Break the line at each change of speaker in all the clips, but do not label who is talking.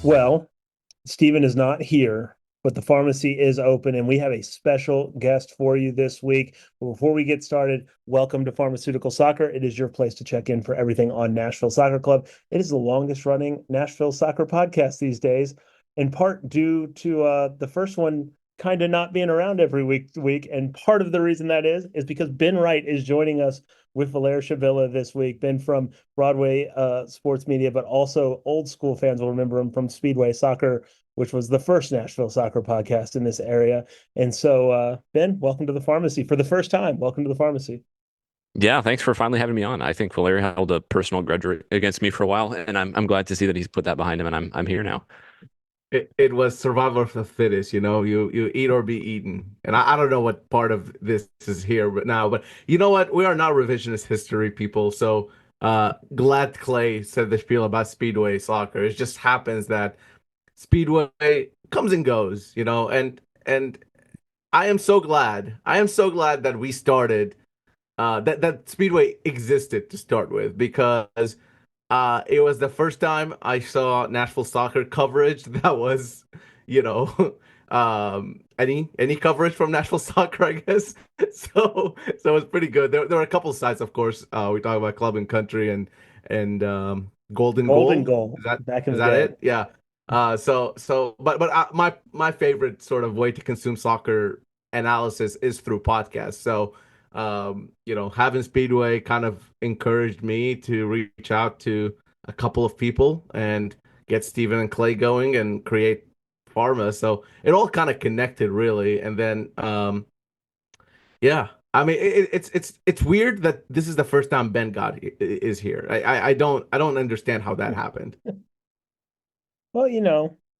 Well, Stephen is not here, but the pharmacy is open, and we have a special guest for you this week. But before we get started, welcome to Pharmaceutical Soccer. It is your place to check in for everything on Nashville Soccer Club. It is the longest running Nashville soccer podcast these days, in part due to the first one kind of not being around every week. And part of the reason that is because Ben Wright is joining us with Valer Shavilla this week. Ben from Broadway Sports Media, but also old school fans will remember him from Speedway Soccer, which was the first Nashville soccer podcast in this area. And so, Ben, welcome to the pharmacy for the first time. Welcome to the pharmacy.
Yeah, thanks for finally having me on. I think Valeria held a personal grudge against me for a while, and I'm glad to see that he's put that behind him, and I'm here now.
It was survival of the fittest, you eat or be eaten. And I don't know what part of this is here but now, but you know what? We are not revisionist history people. So glad Clay said the spiel about Speedway soccer. It just happens that Speedway comes and goes, and I am so glad. I am so glad that we started that Speedway existed to start with because it was the first time I saw Nashville soccer coverage that was, you know, any coverage from Nashville soccer, I guess. So it was pretty good. There were a couple of sites, of course. We talk about Club and Country and Golden
Golden
Goal.
goal
Is that
back in
is
the
that
day.
it? Yeah. But my favorite sort of way to consume soccer analysis is through podcasts. So having Speedway kind of encouraged me to reach out to a couple of people and get Steven and Clay going and create Pharma. So it all kind of connected really. And then, yeah, I mean, it's weird that this is the first time Ben got is here. I don't understand how that happened.
Well,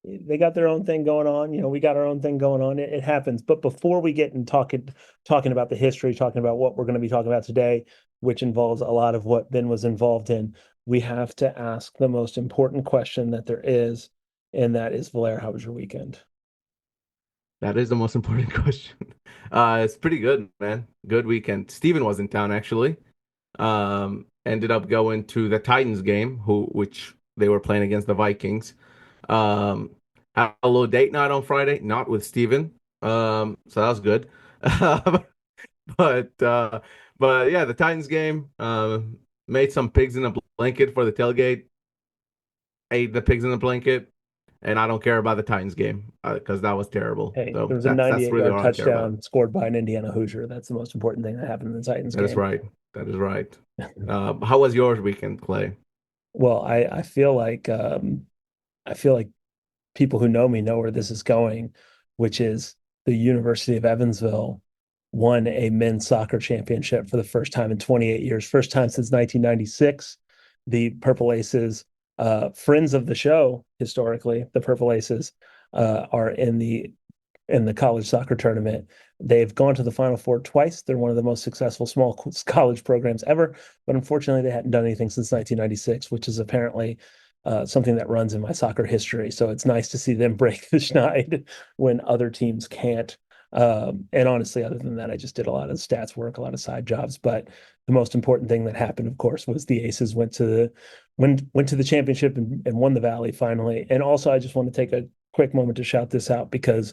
they got their own thing going on. We got our own thing going on. It happens. But before we get and talking about the history, talking about what we're going to be talking about today, which involves a lot of what Ben was involved in, we have to ask the most important question that there is, and that is, Valer, how was your weekend?
That is the most important question. It's pretty good, man. Good weekend. Steven was in town actually. Ended up going to the Titans game, which they were playing against the Vikings. Had a little date night on Friday, not with Steven. So that was good. But uh, but yeah, the Titans game. Made some pigs in a blanket for the tailgate. Ate the pigs in the blanket, and I don't care about the Titans game because that was terrible.
Hey, there
So
was a
that's
98
really
yard
all I care about.
touchdown scored by an Indiana Hoosier. That's the most important thing that happened in the Titans
That is
game.
right. That is right. How was yours weekend, Clay?
Well, I feel like people who know me know where this is going, which is the University of Evansville won a men's soccer championship for the first time in 28 years, first time since 1996. The Purple Aces, friends of the show historically, the Purple Aces are in the college soccer tournament. They've gone to the Final Four twice. They're one of the most successful small college programs ever, but unfortunately, they hadn't done anything since 1996, which is apparently something that runs in my soccer history. So it's nice to see them break the schneid when other teams can't. And honestly, other than that, I just did a lot of stats work, a lot of side jobs. But the most important thing that happened, of course, was the Aces went to the championship and won the Valley finally. And also, I just want to take a quick moment to shout this out because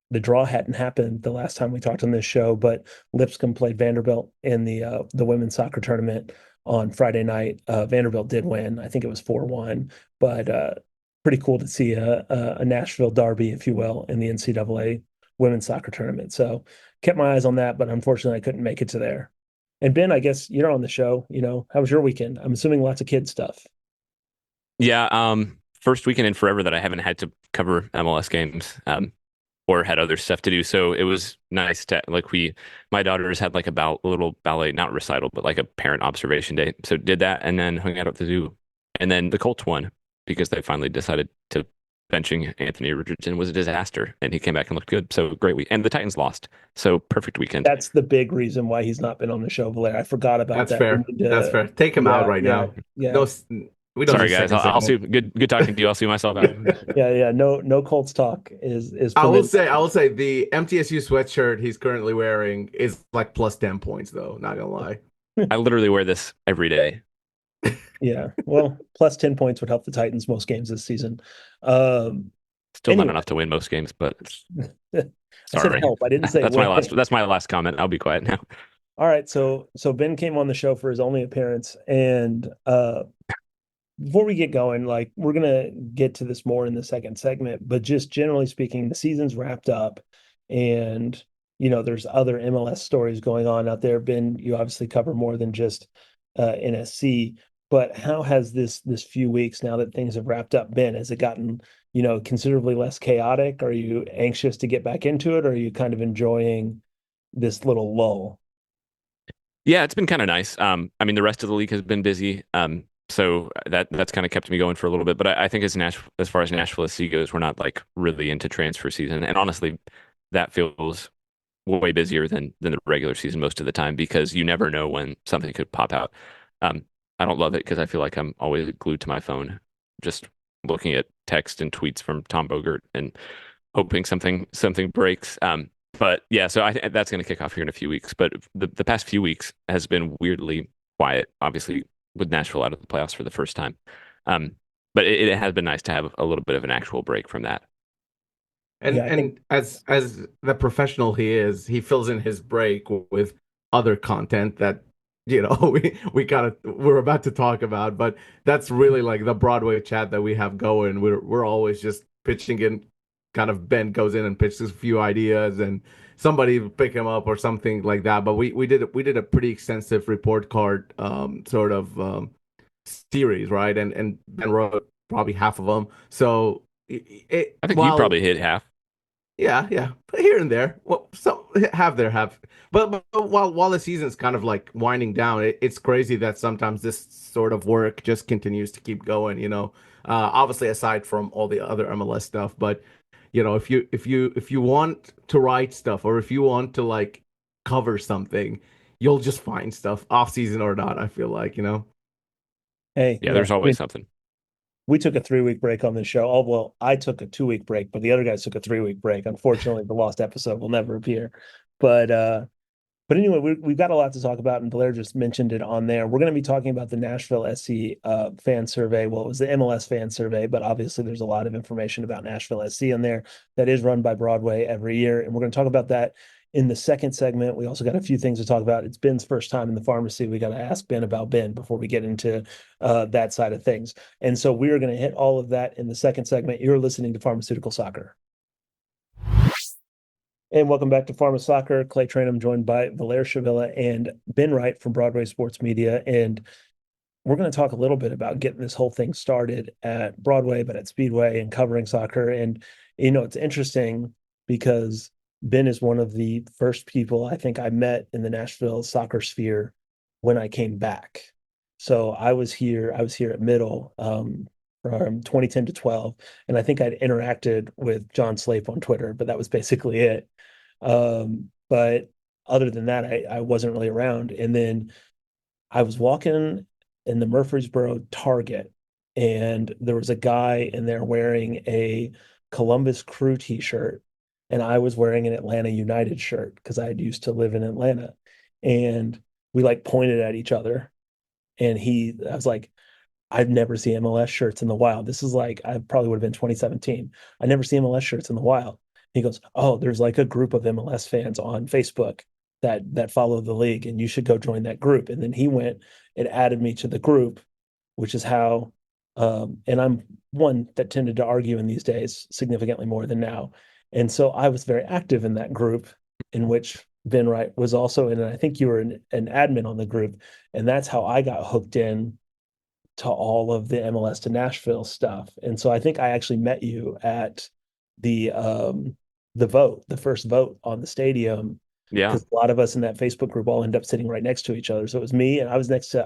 the draw hadn't happened the last time we talked on this show, but Lipscomb played Vanderbilt in the women's soccer tournament on Friday night. Vanderbilt did win. I think it was 4-1, but pretty cool to see a Nashville derby, if you will, in the NCAA women's soccer tournament. So kept my eyes on that, but unfortunately I couldn't make it to there. And Ben, I guess you're on the show. How was your weekend? I'm assuming lots of kid stuff.
Yeah, first weekend in forever that I haven't had to cover MLS games, or had other stuff to do. So it was nice to my daughters had like a little ballet, not recital, but like a parent observation day. So did that and then hung out at the zoo. And then the Colts won because they finally decided to benching Anthony Richardson was a disaster, and he came back and looked good. So great week. And the Titans lost. So perfect weekend.
That's the big reason why he's not been on the show, Blair. I forgot about
That's
that. We
fair.
need
That's
to,
fair. Take him out
yeah,
right
yeah,
now.
yeah.
No, we don't
Sorry
need
guys.
second
I'll
segment.
see. Good talking to you. I'll see myself out.
Yeah. No Colts talk is
I will
permitted.
say, I will say the MTSU sweatshirt he's currently wearing is like plus 10 points though, not gonna lie.
I literally wear this every day.
Yeah. Well, plus 10 points would help the Titans most games this season. Um,
Still not
anyway,
enough to win most games, but
I said
sorry.
help. I didn't say win.
That's my last comment. I'll be quiet now.
All right. So Ben came on the show for his only appearance. And before we get going, like we're gonna get to this more in the second segment, but just generally speaking, the season's wrapped up and there's other MLS stories going on out there. Ben, you obviously cover more than just NSC, but how has this few weeks now that things have wrapped up been? Has it gotten, considerably less chaotic? Are you anxious to get back into it, or are you kind of enjoying this little lull?
Yeah, it's been kind of nice. I mean, the rest of the league has been busy. So that's kind of kept me going for a little bit. But I think as far as Nashville SC goes, we're not like really into transfer season. And honestly, that feels way busier than the regular season most of the time because you never know when something could pop out. Um, I don't love it because I feel like I'm always glued to my phone, just looking at text and tweets from Tom Bogert and hoping something breaks. But yeah, so that's going to kick off here in a few weeks. But the past few weeks has been weirdly quiet, obviously with Nashville out of the playoffs for the first time. Um, but it has been nice to have a little bit of an actual break from that.
Yeah,
And
I think
as the professional he is, he fills in his break with other content that we're about to talk about. But that's really like the Broadway chat that we have going. We're always just pitching in. Kind of Ben goes in and pitches a few ideas, and somebody will pick him up or something like that. But we did a pretty extensive report card sort of series, right? And Ben wrote probably half of them. So
I think you
while
probably hit half.
yeah, yeah, here and there. Well, some have there have, but while the season's kind of like winding down, it's crazy that sometimes this sort of work just continues to keep going. Obviously aside from all the other MLS stuff, but if you want to write stuff or if you want to like cover something, you'll just find stuff off season or not. I feel like.
hey,
Yeah, there's always something.
we took a 3 week break on this show. Oh, well, I took a 2 week break, but the other guys took a 3 week break. Unfortunately, the lost episode will never appear. But anyway, we've got a lot to talk about, and Blair just mentioned it on there. We're going to be talking about the Nashville SC fan survey. Well, it was the MLS fan survey, but obviously there's a lot of information about Nashville SC on there that is run by Broadway every year, and we're going to talk about that in the second segment. We also got a few things to talk about. It's Ben's first time in the pharmacy. We got to ask Ben about Ben before we get into that side of things. And so we are going to hit all of that in the second segment. You're listening to Pharmaceutical Soccer. And welcome back to Pharma Soccer. Clay Tranum joined by Valer Shavilla and Ben Wright from Broadway Sports Media. And we're going to talk a little bit about getting this whole thing started at Broadway, but at Speedway and covering soccer. And, it's interesting because Ben is one of the first people I think I met in the Nashville soccer sphere when I came back. So I was here at Middle from 2010 to 12. And I think I'd interacted with John Slape on Twitter, but that was basically it. But other than that, I wasn't really around. And then I was walking in the Murfreesboro Target, and there was a guy in there wearing a Columbus Crew t-shirt, and I was wearing an Atlanta United shirt because I had used to live in Atlanta. And we like pointed at each other, and I was like, I've never seen MLS shirts in the wild. This is like, I probably would have been 2017. I never see MLS shirts in the wild. He goes, oh, there's like a group of MLS fans on Facebook that follow the league, and you should go join that group. And then he went and added me to the group, which is how, and I'm one that tended to argue in these days significantly more than now. And so I was very active in that group, in which Ben Wright was also in, and I think you were an admin on the group. And that's how I got hooked in to all of the MLS to Nashville stuff. And so I think I actually met you at the first vote on the stadium,
Yeah.
because a lot of us in that Facebook group all end up sitting right next to each other. So it was me, and I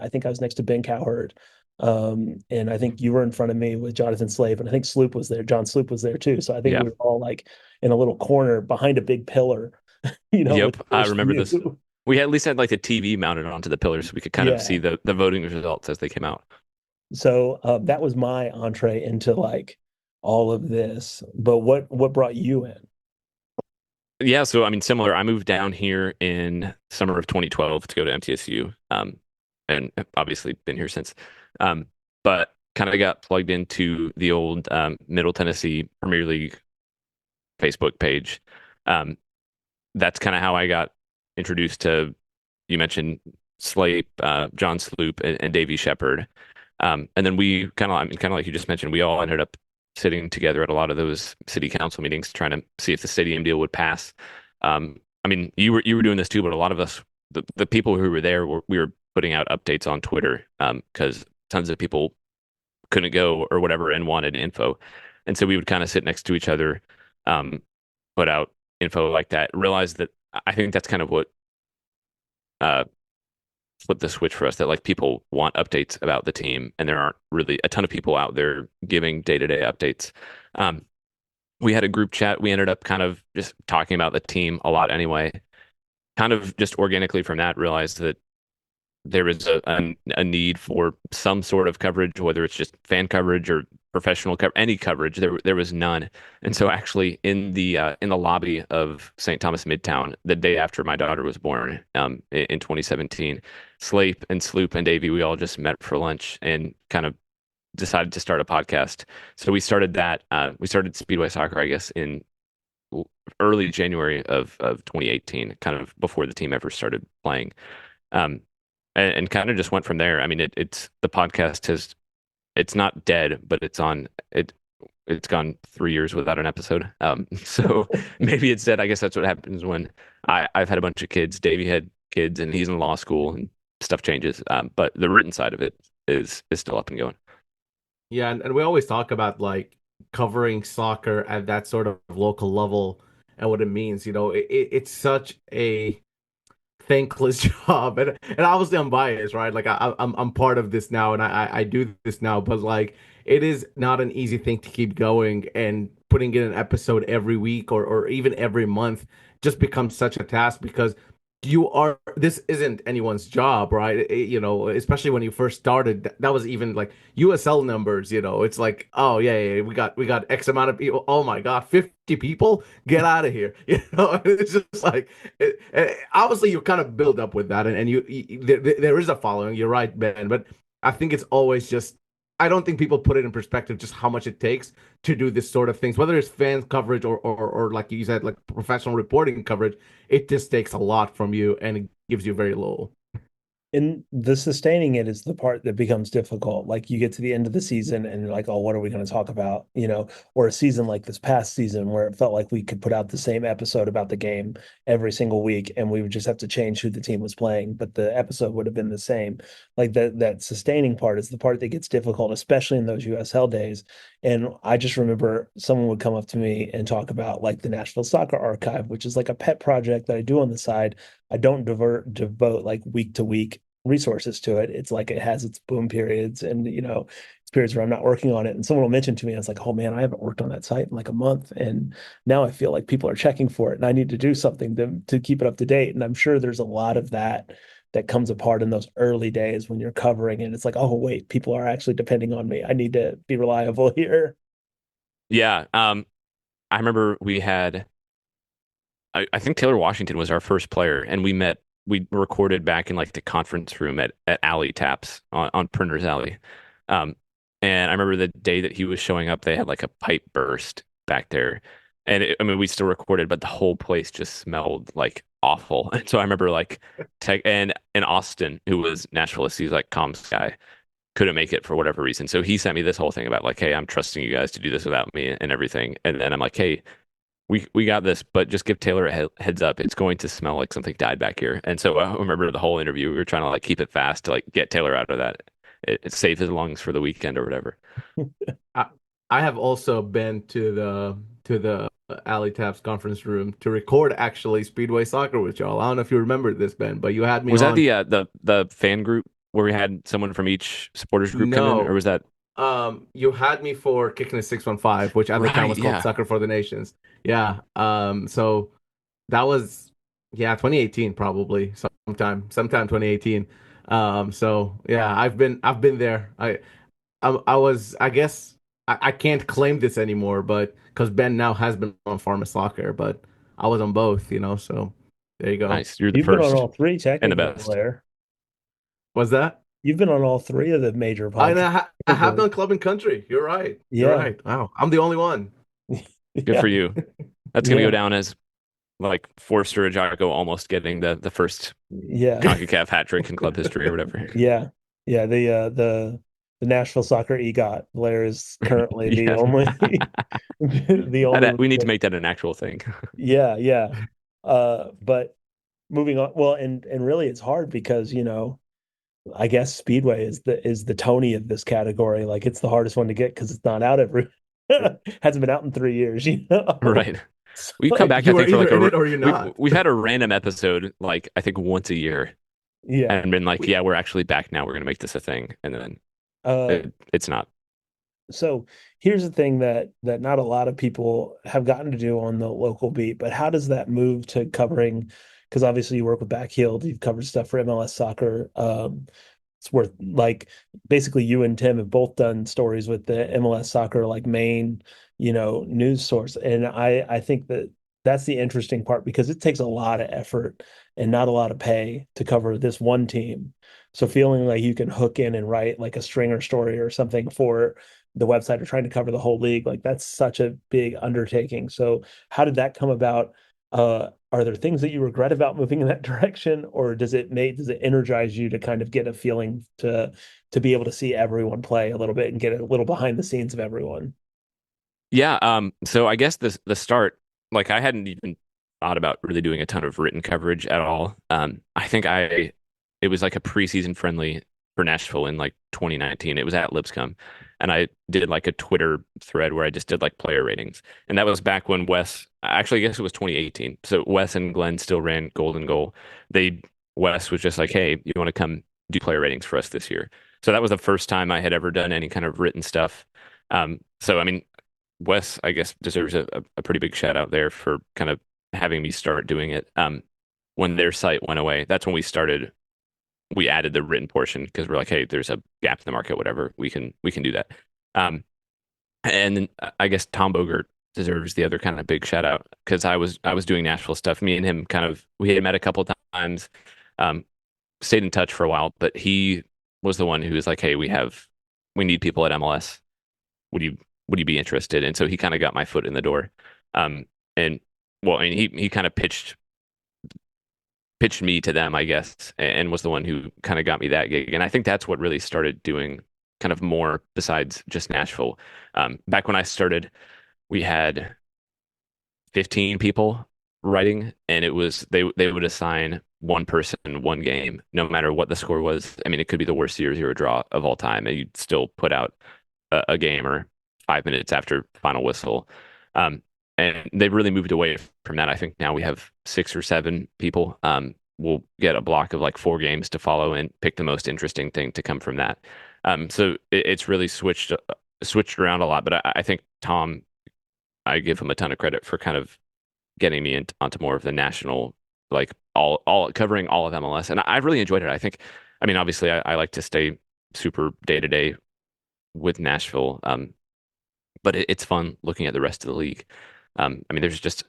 think I was next to Ben Cowherd. And I think you were in front of me with Jonathan Slave, and I think Sloop was there. John Sloop was there too. So I think
Yeah.
we were all like in a little corner behind a big pillar, with
Yep.
the
I
first
remember this.
view.
We at least had like the TV mounted onto the pillars so we could kind of see
Yeah.
the voting results as they came out.
So that was my entree into like all of this. But what brought you in?
Yeah, so I mean, similar. I moved down here in summer of 2012 to go to MTSU, and have obviously been here since. But kind of got plugged into the old Middle Tennessee Premier League Facebook page. Um, that's kind of how I got introduced to, you mentioned Slape, John Sloop, and Davey Shepard. And then we kind of, I mean, kind of like you just mentioned, we all ended up sitting together at a lot of those city council meetings, trying to see if the stadium deal would pass. I mean, you were doing this too, but a lot of us, the people who were there, we were putting out updates on Twitter because tons of people couldn't go or whatever and wanted info, and so we would kind of sit next to each other, um, put out info like that. Realize that I think that's kind of what uh, flipped the switch for us. That like people want updates about the team, and there aren't really a ton of people out there giving day-to-day updates. Um, we had a group chat. We ended up kind of just talking about the team a lot anyway. Kind of just organically from that, realized that there is a need for some sort of coverage, whether it's just fan coverage or professional coverage, any coverage. There was none, and so actually in the lobby of St. Thomas Midtown, the day after my daughter was born, in 2017, Slape and Sloop and Davey, we all just met for lunch and kind of decided to start a podcast. So we started that. We started Speedway Soccer, I guess, in early January of 2018, kind of before the team ever started playing. Um, and kind of just went from there. I mean, it's the podcast it's not dead, but it's gone 3 years without an episode. So maybe it's dead. I guess that's what happens when I've had a bunch of kids. Davey had kids, and he's in law school, and stuff changes. But the written side of it is still up and going.
Yeah, and we always talk about like covering soccer at that sort of local level and what it means. It's such a thankless job, and obviously I'm biased, right? Like I'm part of this now, and I do this now, but like it is not an easy thing to keep going, and putting in an episode every week or even every month just becomes such a task because this isn't anyone's job, right? Especially when you first started, that was even like USL numbers. It's like, oh yeah, we got X amount of people. Oh my God, 50 people, get out of here. It's just like obviously you kind of build up with that, and there is a following. You're right, Ben, but I think it's always just, I don't think people put it in perspective just how much it takes to do this sort of things, whether it's fan coverage or like you said, like professional reporting coverage. It just takes a lot from you, and it gives you very little.
And the sustaining it is the part that becomes difficult. Like you get to the end of the season and you're like, oh, what are we going to talk about? Or a season like this past season where it felt like we could put out the same episode about the game every single week and we would just have to change who the team was playing, but the episode would have been the same. Like that sustaining part is the part that gets difficult, especially in those USL days. And I just remember someone would come up to me and talk about like the Nashville Soccer Archive, which is like a pet project that I do on the side. I don't devote like week to week resources to it. It's like it has its boom periods and it's periods where I'm not working on it. And someone will mention to me, I was like, oh man, I haven't worked on that site in like a month. And now I feel like people are checking for it and I need to do something to keep it up to date. And I'm sure there's a lot of that comes apart in those early days when you're covering it. It's like, oh wait, people are actually depending on me. I need to be reliable here.
Yeah. I remember we had, I think Taylor Washington was our first player, and we recorded back in like the conference room at Alley Taps on Printer's Alley. Um, and I remember the day that he was showing up, they had like a pipe burst back there. And I mean, we still recorded, but the whole place just smelled like awful. And so I remember like and Austin, who was Nashville's, he's like comms guy, couldn't make it for whatever reason. So he sent me this whole thing about like, hey, I'm trusting you guys to do this without me and everything. And then I'm like, hey, we got this, but just give Taylor a heads up. It's going to smell like something died back here. And so I remember the whole interview. We were trying to like keep it fast to like get Taylor out of that. Save his lungs for the weekend or whatever.
I, I have also been to the Alley Taps conference room to record actually Speedway Soccer with y'all. I don't know if you remember this, Ben, but you had me
Was that
on.
the fan group where we had someone from each supporters group come in, or
No,
was that
you had me for Kicking a 615, which at the time
right?
was called
Yeah,
Soccer for the Nations. Yeah. So that was, yeah, 2018 probably, sometime 2018. So yeah, I've been there. I was, I guess I can't claim this anymore, but because Ben now has been on Pharma Soccer, but I was on both. So there you go.
nice. You're the
You've been on
first
all three
and the
technically,
best.
Blair.
Was that?
You've been on all three of the major
I
podcasts.
know I have done club and country. You're right. You're
Yeah.
right. Wow, I'm the only one.
Good for
Yeah.
you. That's gonna go
Yeah.
down as like Forster Ajago almost getting the first
Yeah.
CONCACAF hat trick in club history or whatever.
Yeah. Yeah. The Nashville Soccer EGOT Blair is currently the
Yeah.
only the only
We need to
one.
make that an actual thing.
Yeah, yeah. But moving on, well, and really it's hard because, I guess Speedway is the Tony of this category. Like it's the hardest one to get because it's not out every hasn't been out in 3 years, you know.
Right. We've come
So
back, I
You are
think, for
either
like
in it or you're not.
we've had a random episode like I think once a year
yeah.
and been like,
We,
yeah, we're actually back now. We're gonna make this a thing, and then
Uh
it's not.
so here's the thing that not a lot of people have gotten to do on the local beat, but how does that move to covering? Because obviously you work with Backheeled, you've covered stuff for MLS soccer. It's worth like basically you and Tim have both done stories with the MLS soccer like main, news source. And I think that's the interesting part because it takes a lot of effort and not a lot of pay to cover this one team. So feeling like you can hook in and write like a stringer story or something for the website or trying to cover the whole league, like that's such a big undertaking. So how did that come about? Are there things that you regret about moving in that direction, or does it energize you to kind of get a feeling to be able to see everyone play a little bit and get a little behind the scenes of everyone?
Yeah. So I guess the start, like I hadn't even thought about really doing a ton of written coverage at all. I think it was like a preseason friendly for Nashville in like 2019. It was at Lipscomb, and I did like a Twitter thread where I just did like player ratings, and that was back when Wes. Actually, I guess it was 2018. So Wes and Glenn still ran Golden Goal. They Wes was just like, "Hey, you want to come do player ratings for us this year?" So that was the first time I had ever done any kind of written stuff. So I mean, Wes, I guess, deserves a pretty big shout out there for kind of having me start doing it. When their site went away, that's when we added the written portion because we're like, hey, there's a gap in the market, whatever. We can do that. Um, and then I guess Tom Bogert deserves the other kind of big shout out because I was doing Nashville stuff. Me and him kind of we had met a couple of times, um, stayed in touch for a while, but he was the one who was like, hey, we need people at MLS. Would you would you be interested? And so he kind of got my foot in the door. Um, and well, I mean, he kind of pitched me to them, I guess, and was the one who kind of got me that gig. And I think that's what really started doing kind of more besides just Nashville. Back when I started, we had 15 people writing, and it was they would assign one person one game, no matter what the score was. I mean, it could be the worst 0-0 draw of all time, and you'd still put out a game or 5 minutes after final whistle. Um, and they've really moved away from that. I think now we have 6 or 7 people. We'll get a block of like 4 games to follow and pick the most interesting thing to come from that. So it's really switched around a lot. But I think Tom, I give him a ton of credit for kind of getting me onto more of the national, like all covering all of MLS, and I've really enjoyed it. I think, I mean, obviously, I like to stay super day to day with Nashville. But it's fun looking at the rest of the league. I mean, there's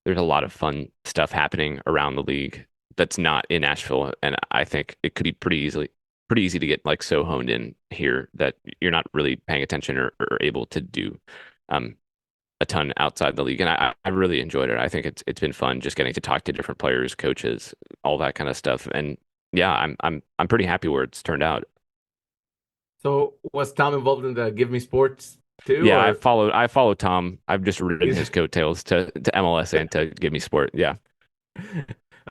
a lot of fun stuff happening around the league that's not in Nashville, and I think it could be pretty easy to get like so honed in here that you're not really paying attention or able to do um, a ton outside the league. And I really enjoyed it. I think it's been fun just getting to talk to different players, coaches, all that kind of stuff. And yeah, I'm pretty happy where it's turned out.
So was Tom involved in the Give Me Sports too,
Yeah,
or
I followed Tom. I've just ridden his coattails to MLS and to Give Me Sport. Yeah.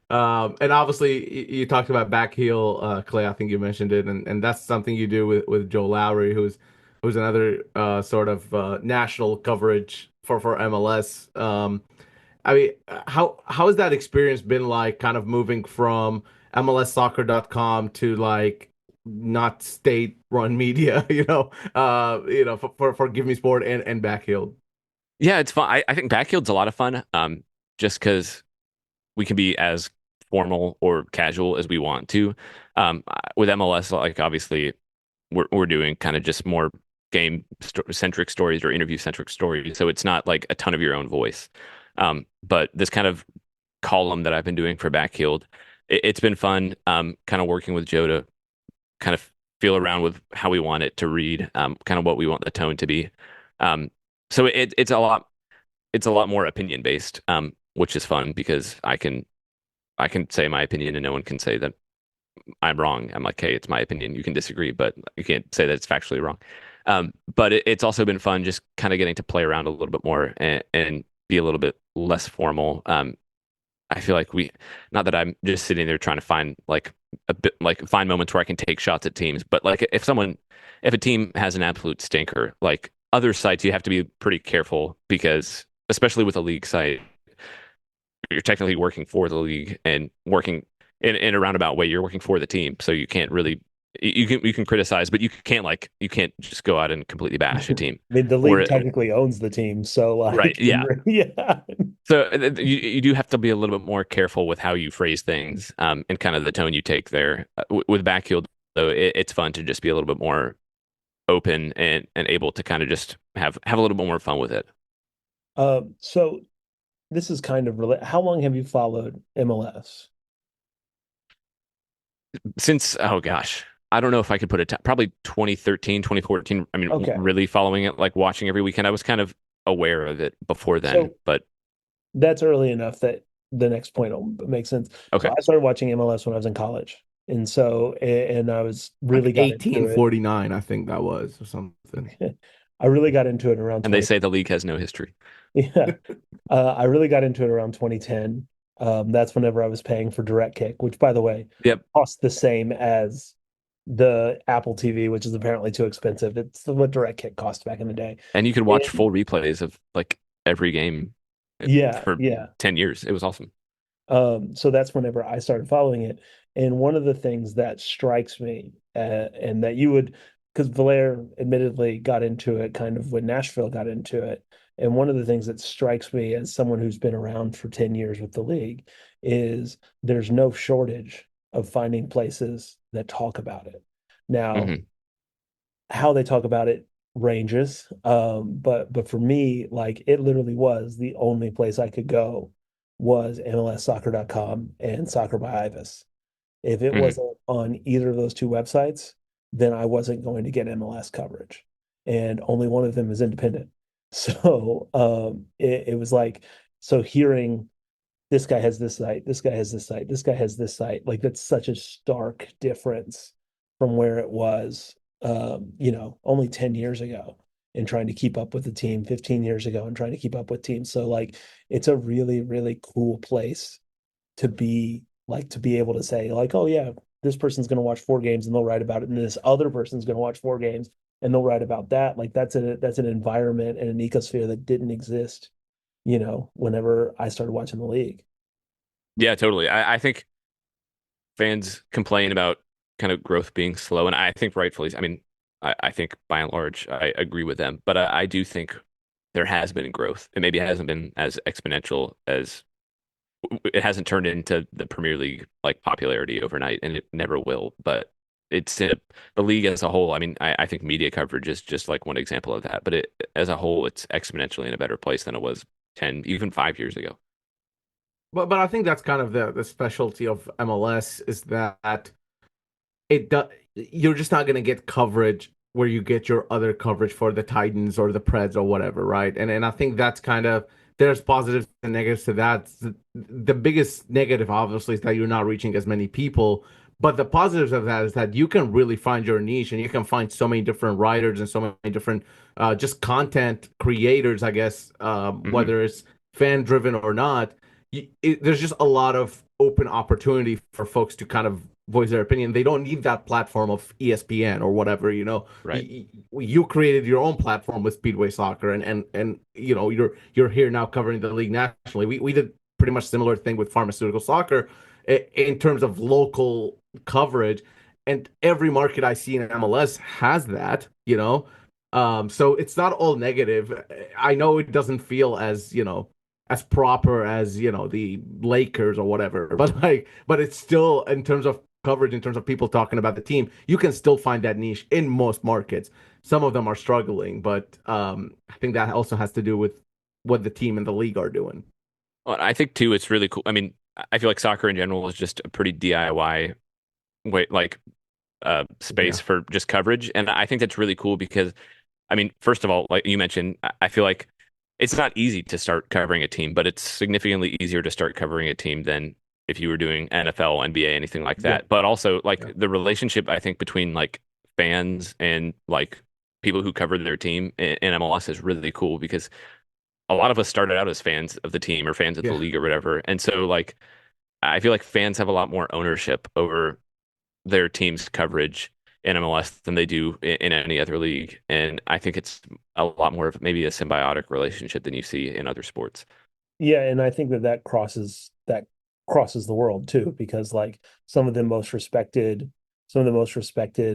and obviously you talked about back heel, Clay. I think you mentioned it, and that's something you do with Joe Lowry, who's another sort of national coverage for MLS. I mean, how has that experience been like, kind of moving from MLSsoccer.com to like not state run media, for Give Me Sport and Backfield.
Yeah, it's fun. I think Backfield's a lot of fun. Just because we can be as formal or casual as we want to. With MLS, like obviously we're doing kind of just more centric stories or interview centric stories, so it's not like a ton of your own voice. But this kind of column that I've been doing for Backfield, it's been fun. Kind of working with Joe to kind of feel around with how we want it to read, kind of what we want the tone to be. Um, so it's a lot more opinion based, which is fun because I can say my opinion and no one can say that I'm wrong. I'm like, hey, it's my opinion. You can disagree, but you can't say that it's factually wrong. But it's also been fun just kind of getting to play around a little bit more and be a little bit less formal. I feel like not that I'm just sitting there trying to find like a bit like find moments where I can take shots at teams, but like if a team has an absolute stinker, like other sites, you have to be pretty careful because especially with a league site, you're technically working for the league and working in a roundabout way. You're working for the team, so you can't really you can criticize, but you can't just go out and completely bash a team.
I mean, the
Or
league technically owns the team, so
right,
like,
yeah.
yeah.
So you do have to be a little bit more careful with how you phrase things, and kind of the tone you take there. With backfield, though, it's fun to just be a little bit more open and able to kind of just have a little bit more fun with it.
So this is kind of how long have you followed MLS?
Since, oh gosh, I don't know if I could put probably 2013, 2014. I mean,
Okay.
really following it, like watching every weekend. I was kind of aware of it before then,
So
but
that's early enough that the next point will make sense. So
okay.
I started watching MLS when I was in college. And so, and I was
Like
really got into it.
1849, I think that was, or something.
I really got into it around
And they
20.
say the league has no history.
Yeah. I really got into it around 2010. That's whenever I was paying for Direct Kick, which by the way,
Yep.
costs the same as the Apple TV, which is apparently too expensive. It's what Direct Kick cost back in the day.
And you could watch
And
full replays of like every game
yeah,
for
yeah.
10 years. It was awesome.
So that's whenever I started following it. And one of the things that strikes me, and that you would, because Valair admittedly got into it kind of when Nashville got into it. And one of the things that strikes me as someone who's been around for 10 years with the league is there's no shortage of finding places that talk about it. Now,
Hmm.
how they talk about it ranges. But for me, like it literally was the only place I could go was MLSsoccer.com and Soccer by Ibis. If it
Hmm.
wasn't on either of those two websites, then I wasn't going to get MLS coverage. And only one of them is independent. So it was like, so hearing this guy has this site, this guy has this site, this guy has this site. Like that's such a stark difference from where it was, only 10 years ago and trying to keep up with the team, 15 years ago and trying to keep up with teams. So like it's a really, really cool place to be like to be able to say like, oh yeah, this person's going to watch 4 games and they'll write about it, and this other person's going to watch 4 games and they'll write about that. Like that's an environment and an ecosphere that didn't exist, whenever I started watching the league.
Yeah, totally. I think fans complain about kind of growth being slow, and I think rightfully. I mean, I think by and large I agree with them, but I do think there has been growth. It maybe hasn't been as exponential as it hasn't turned into the Premier League like popularity overnight, and it never will. But the league as a whole. I mean, I think media coverage is just like one example of that. But as a whole, it's exponentially in a better place than it was 10, even 5 years ago.
But I think that's kind of the specialty of MLS is that it does you're just not going to get coverage where you get your other coverage for the Titans or the Preds or whatever, right? And I think that's kind of there's positives and negatives to that. The biggest negative obviously is that you're not reaching as many people, but the positives of that is that you can really find your niche and you can find so many different writers and so many different just content creators, I guess,
Hmm.
whether it's fan driven or not. There's just a lot of open opportunity for folks to kind of voice their opinion. They don't need that platform of ESPN or whatever,
Right.
You created your own platform with Speedway Soccer, and you're here now covering the league nationally. We did pretty much similar thing with pharmaceutical soccer in terms of local coverage, and every market I see in MLS has that, so it's not all negative. I know it doesn't feel as as proper as the Lakers or whatever, but it's still in terms of coverage, in terms of people talking about the team, you can still find that niche in most markets. Some of them are struggling, but I think that also has to do with what the team and the league are doing.
Well, I think too, it's really cool. I mean, I feel like soccer in general is just a pretty DIY way. Like space
Yeah.
for just coverage. And I think that's really cool because, I mean, first of all, like you mentioned, I feel like it's not easy to start covering a team, but it's significantly easier to start covering a team than if you were doing NFL, NBA, anything like
Yeah.
that. But also, like
Yeah.
the relationship, I think, between like fans and like people who cover their team in MLS is really cool because a lot of us started out as fans of the team or fans of the
Yeah.
league or whatever. And so, like, I feel like fans have a lot more ownership over their team's coverage in MLS than they do in any other league. And I think it's a lot more of maybe a symbiotic relationship than you see in other sports.
Yeah, and I think that crosses the world too, because like some of the most respected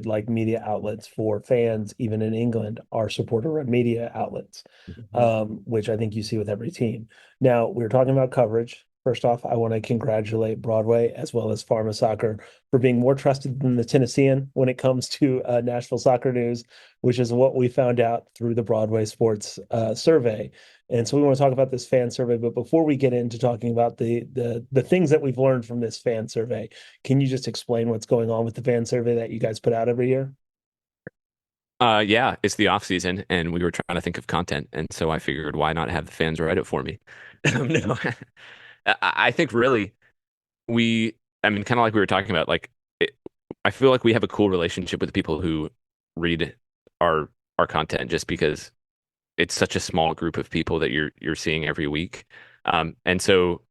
like media outlets for fans, even in England, are supporter-run media outlets,
Mhm.
which I think you see with every team. Now, we were talking about coverage. First off, I want to congratulate Broadway as well as Pharma Soccer for being more trusted than the Tennessean when it comes to Nashville soccer news, which is what we found out through the Broadway Sports survey. And so we want to talk about this fan survey, but before we get into talking about the things that we've learned from this fan survey, can you just explain what's going on with the fan survey that you guys put out every year?
Yeah, it's the off season, and we were trying to think of content, and so I figured why not have the fans write it for me? No, I think really I mean, kind of like we were talking about, like I feel like we have a cool relationship with the people who read our our content, just because it's such a small group of people that you're seeing every week, and so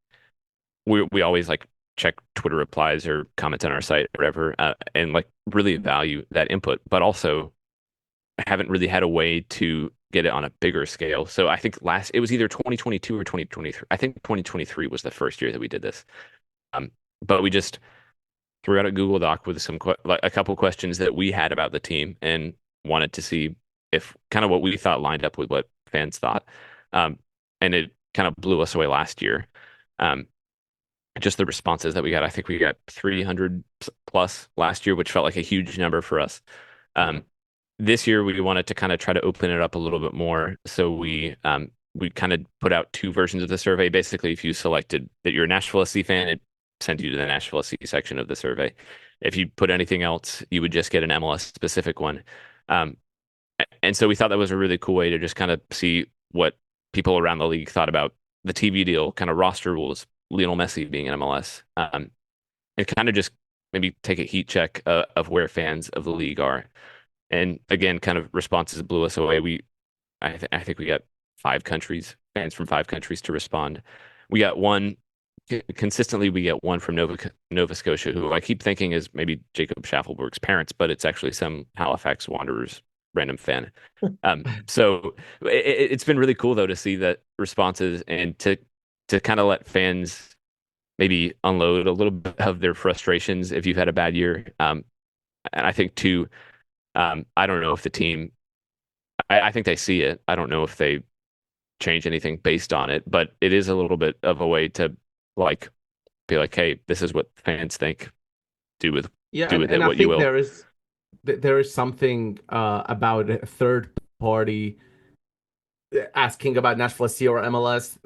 we always like check Twitter replies or comments on our site or whatever, and like really value that input, but also haven't really had a way to get it on a bigger scale. So I think it was either 2022 or 2023. I think 2023 was the first year that we did this. Um, but we just threw out a Google Doc with like a couple questions that we had about the team and wanted to see if kind of what we thought lined up with what fans thought. Um, and it kind of blew us away last year. Um, just the responses that we got. I think we got 300 plus last year, which felt like a huge number for us. Um, this year we wanted to kind of try to open it up a little bit more. So we kind of put out two versions of the survey. Basically, if you selected that you're a Nashville SC fan, it sends you to the Nashville SC section of the survey. If you put anything else, you would just get an MLS specific one. Um, and so we thought that was a really cool way to just kind of see what people around the league thought about the TV deal, kind of roster rules, Lionel Messi being in MLS, and kind of just maybe take a heat check of where fans of the league are. And again, kind of responses blew us away. I think we got fans from 5 countries to respond. We got one consistently. We get one from Nova Scotia, who I keep thinking is maybe Jacob Schaffelberg's parents, but it's actually some Halifax Wanderers random fan. So it's been really cool though to see that responses and to kind of let fans maybe unload a little bit of their frustrations if you've had a bad year. And I think too, I don't know if the team, I think they see it. I don't know if they change anything based on it, but it is a little bit of a way to like be like, hey, this is what fans think. Do with
Yeah,
do with it
and I
what you
think
will.
there is something about a third party asking about Nashville SC or MLS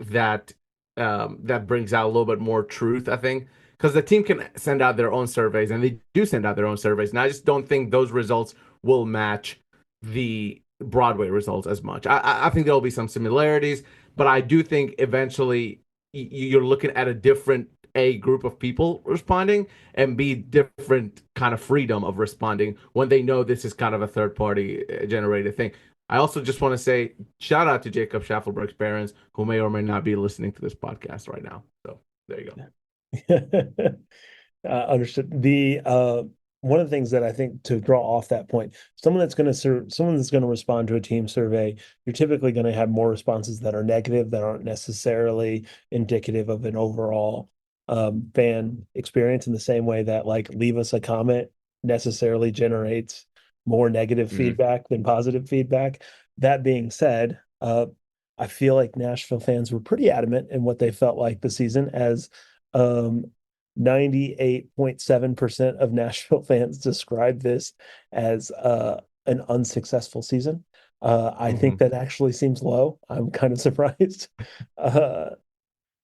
that brings out a little bit more truth, I think, because the team can send out their own surveys, and they do send out their own surveys, and I just don't think those results will match the Broadway results as much. I think there'll be some similarities, but I do think eventually you're looking at a different A group of people responding, and B different kind of freedom of responding when they know this is kind of a third party generated thing. I also just want to say shout out to Jacob Schaffelberg's parents, who may or may not be listening to this podcast right now. So there you go.
Understood. The one of the things that I think to draw off that point, someone that's going to respond to a team survey, you're typically going to have more responses that are negative that aren't necessarily indicative of an overall fan experience in the same way that like leave us a comment necessarily generates more negative
Mhm.
feedback than positive feedback. That being said, I feel like Nashville fans were pretty adamant in what they felt like the season as um, 98.7% of Nashville fans describe this as an unsuccessful season. I think
Mhm.
that actually seems low. I'm kind of surprised. Uh,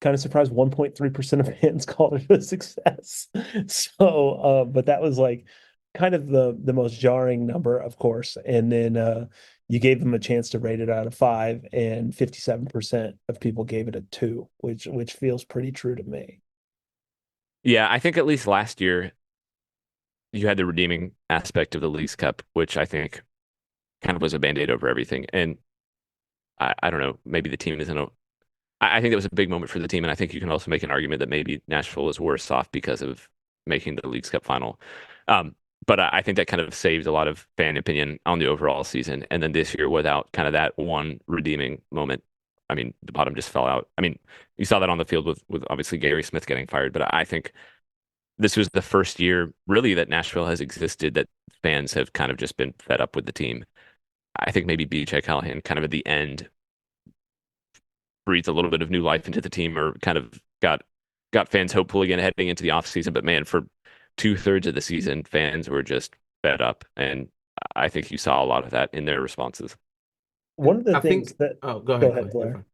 1.3% of fans called it a success. So, but that was like kind of the most jarring number, of course. And then you gave them a chance to rate it out of 5, and 57% of people gave it a 2, which feels pretty true to me.
Yeah, I think at least last year you had the redeeming aspect of the Leagues Cup, which I think kind of was a band-aid over everything. And I don't know, maybe the team isn't I think that was a big moment for the team, and I think you can also make an argument that maybe Nashville was worse off because of making the Leagues Cup final. Um, but I think that kind of saved a lot of fan opinion on the overall season. And then this year, without kind of that one redeeming moment, I mean, the bottom just fell out. I mean, you saw that on the field with obviously Gary Smith getting fired, but I think this was the first year really that Nashville has existed that fans have kind of just been fed up with the team. I think maybe BJ Callahan kind of at the end breathed a little bit of new life into the team, or kind of got fans hopeful again heading into the offseason. But man, for 2/3 of the season, fans were just fed up, and I think you saw a lot of that in their responses.
One of the
I
things
think.
that
Oh, go
Go
ahead,
ahead,
Clay. You're
Blair.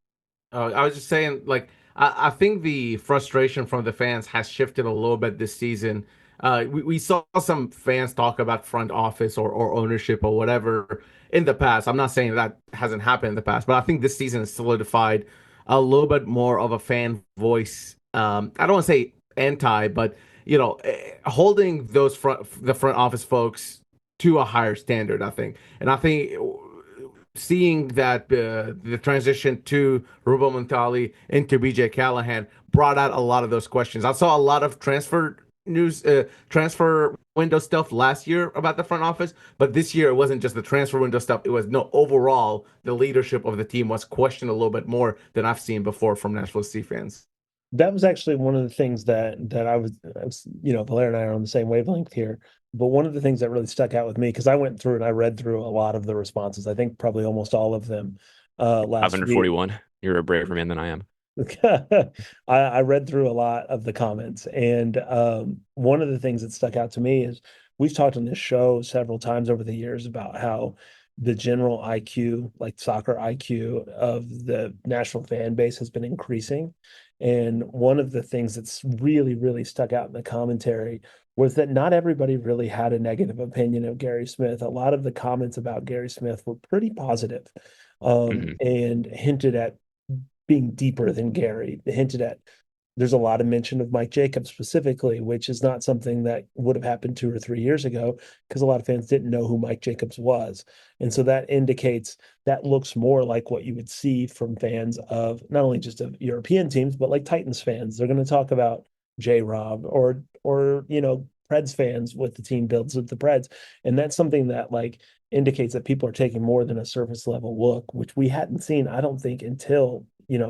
fine. I was just saying, like, I think the frustration from the fans has shifted a little bit this season. We saw some fans talk about front office or ownership or whatever in the past. I'm not saying that hasn't happened in the past, but I think this season has solidified a little bit more of a fan voice. I don't want to say anti, but holding the front office folks to a higher standard, I think. And I think seeing that the transition to Rubo Montali into BJ Callahan brought out a lot of those questions. I saw a lot of transfer window stuff last year about the front office, but this year it wasn't just the transfer window stuff. It was no overall the leadership of the team was questioned a little bit more than I've seen before from Nashville Sea fans.
That was actually one of the things that I was, Blair and I are on the same wavelength here. But one of the things that really stuck out with me, because I went through and I read through a lot of the responses, I think probably almost all of them last week.
541. You're a braver man than I am.
I read through a lot of the comments, and one of the things that stuck out to me is we've talked on this show several times over the years about how the general IQ, like soccer IQ of the national fan base has been increasing. And one of the things that's really, really stuck out in the commentary was that not everybody really had a negative opinion of Gary Smith. A lot of the comments about Gary Smith were pretty positive,
Mhm.
and hinted at being deeper than Gary, hinted at. There's a lot of mention of Mike Jacobs specifically, which is not something that would have happened 2 or 3 years ago because a lot of fans didn't know who Mike Jacobs was. And so that indicates that looks more like what you would see from fans of not only just of European teams, but like Titans fans. They're going to talk about J Rob or Preds fans with the team builds of the Preds. And that's something that like indicates that people are taking more than a surface level look, which we hadn't seen, I don't think, until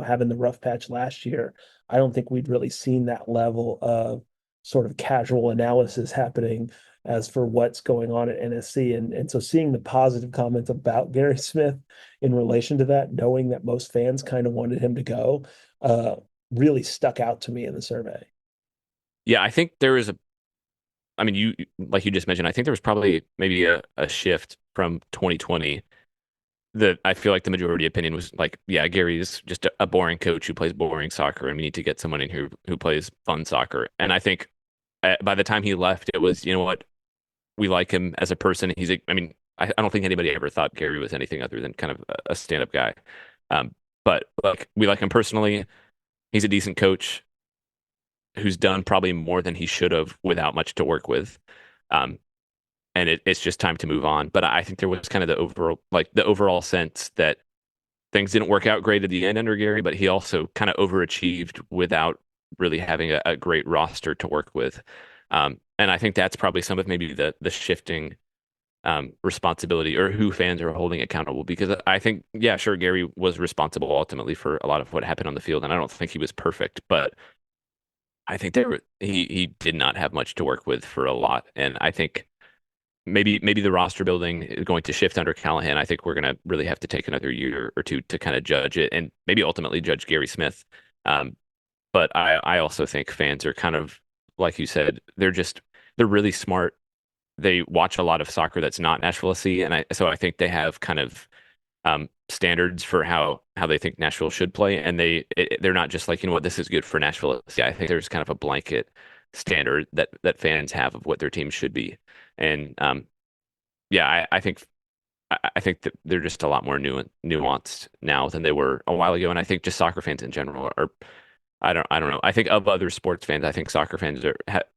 having the rough patch last year. I don't think we'd really seen that level of sort of casual analysis happening as for what's going on at NSC. And so seeing the positive comments about Gary Smith in relation to that, knowing that most fans kind of wanted him to go, uh, really stuck out to me in the survey.
Yeah, I think there is I mean, like you just mentioned, I think there was probably maybe a shift from 2020 that I feel like the majority opinion was like, yeah, Gary is just a boring coach who plays boring soccer, and we need to get someone in here who plays fun soccer. And I think by the time he left, it was, you know what, we like him as a person. I mean, I don't think anybody ever thought Gary was anything other than kind of a stand-up guy. But like we like him personally. He's a decent coach who's done probably more than he should have without much to work with. Um, and it's just time to move on. But I think there was kind of the overall sense that things didn't work out great at the end under Gary, but he also kind of overachieved without really having a great roster to work with. And I think that's probably some of maybe the shifting responsibility or who fans are holding accountable. Because I think, yeah, sure, Gary was responsible ultimately for a lot of what happened on the field, and I don't think he was perfect, but I think he did not have much to work with for a lot, and I think maybe the roster building is going to shift under Callahan. I think we're going to really have to take another year or two to kind of judge it and maybe ultimately judge Gary Smith. Um, but I also think fans are kind of, like you said, they're really smart. They watch a lot of soccer that's not Nashville SC, and so I think they have kind of standards for how they think Nashville should play, and they're not just like, you know what, this is good for Nashville SC. I think there's kind of a blanket standard that fans have of what their team should be. And yeah, I think that they're just a lot more nuanced now than they were a while ago. And I think just soccer fans in general are, I don't know. I think of other sports fans, I think soccer fans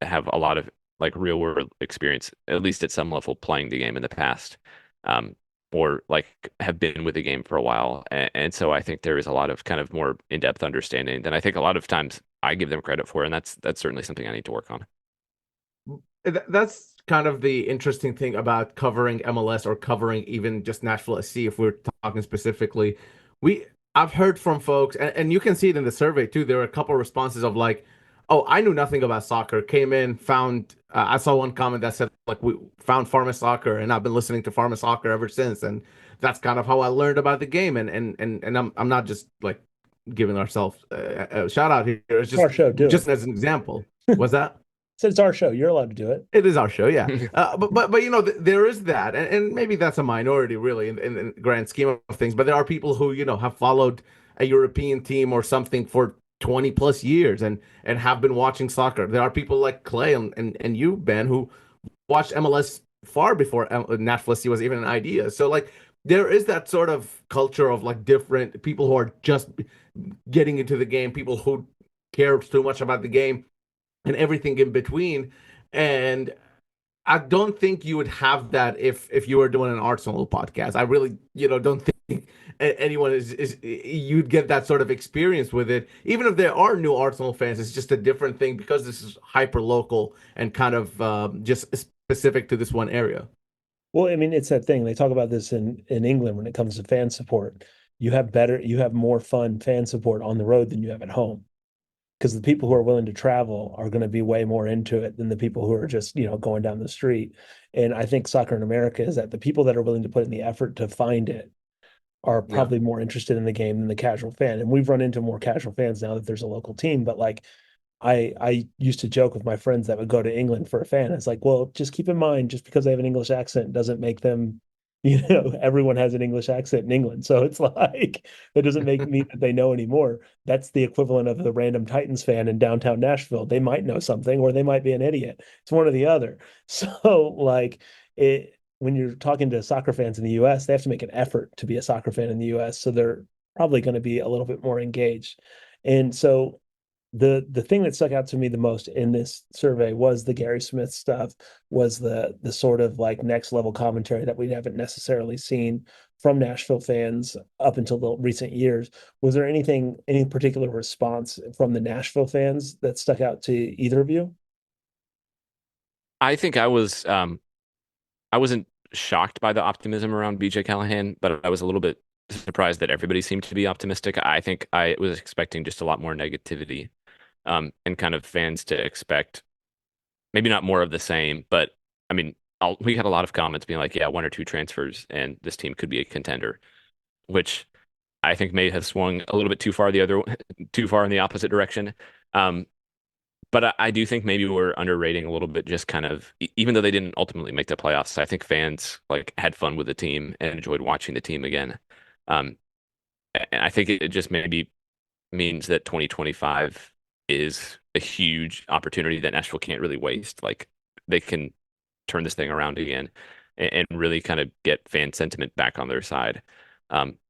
have a lot of like real world experience, at least at some level, playing the game in the past, um, or like have been with the game for a while. And so I think there is a lot of kind of more in-depth understanding than I think a lot of times I give them credit for, and that's certainly something I need to work on.
That's kind of the interesting thing about covering MLS or covering even just Nashville SC. If we're talking specifically, we I've heard from folks, and you can see it in the survey too. There were a couple of responses of like, "Oh, I knew nothing about soccer. Came in, found." I saw one comment that said like, "We found Pharma Soccer, and I've been listening to Pharma Soccer ever since." And that's kind of how I learned about the game. And I'm not just like giving ourselves a shout out here. It's
It's our show, do
just
it.
as an example. Was that?
So it's our show. You're allowed to do it.
It is our show, yeah. But you know, there is that, and maybe that's a minority, really, in the grand scheme of things. But there are people who have followed a European team or something for 20 plus years and have been watching soccer. There are people like Clay and you, Ben, who watched MLS far before Nashville SC was even an idea. So like, there is that sort of culture of like different people who are just getting into the game, people who care too much about the game and everything in between. And I don't think you would have that if you were doing an Arsenal podcast. I really, don't think anyone is you'd get that sort of experience with it. Even if there are new Arsenal fans, it's just a different thing because this is hyper local and kind of just specific to this one area.
Well, I mean, it's that thing. They talk about this in England when it comes to fan support. You have more fun fan support on the road than you have at home. Because the people who are willing to travel are going to be way more into it than the people who are just, going down the street. And I think soccer in America is that the people that are willing to put in the effort to find it are
Yeah.
probably more interested in the game than the casual fan. And we've run into more casual fans now that there's a local team. But like I used to joke with my friends that would go to England for a fan. It's like, well, just keep in mind, just because they have an English accent doesn't make them, everyone has an English accent in England. So it's like that doesn't make me that they know anymore. That's the equivalent of the random Titans fan in downtown Nashville. They might know something or they might be an idiot. It's one or the other. So like when you're talking to soccer fans in the US, they have to make an effort to be a soccer fan in the US. So they're probably going to be a little bit more engaged. And so the thing that stuck out to me the most in this survey was the Gary Smith stuff, was the sort of like next level commentary that we haven't necessarily seen from Nashville fans up until the recent years. Was there any particular response from the Nashville fans that stuck out to either of you?
I think I wasn't shocked by the optimism around BJ Callahan, but I was a little bit surprised that everybody seemed to be optimistic. I think I was expecting just a lot more negativity, and kind of fans to expect maybe not more of the same, but I mean, we had a lot of comments being like, yeah, one or two transfers and this team could be a contender, which I think may have swung a little bit too far in the opposite direction. Um, but I do think maybe we're underrating a little bit, just kind of, even though they didn't ultimately make the playoffs, I think fans like had fun with the team and enjoyed watching the team again. Um, and I think it just maybe means that 2025 is a huge opportunity that Nashville can't really waste. Like they can turn this thing around again and really kind of get fan sentiment back on their side,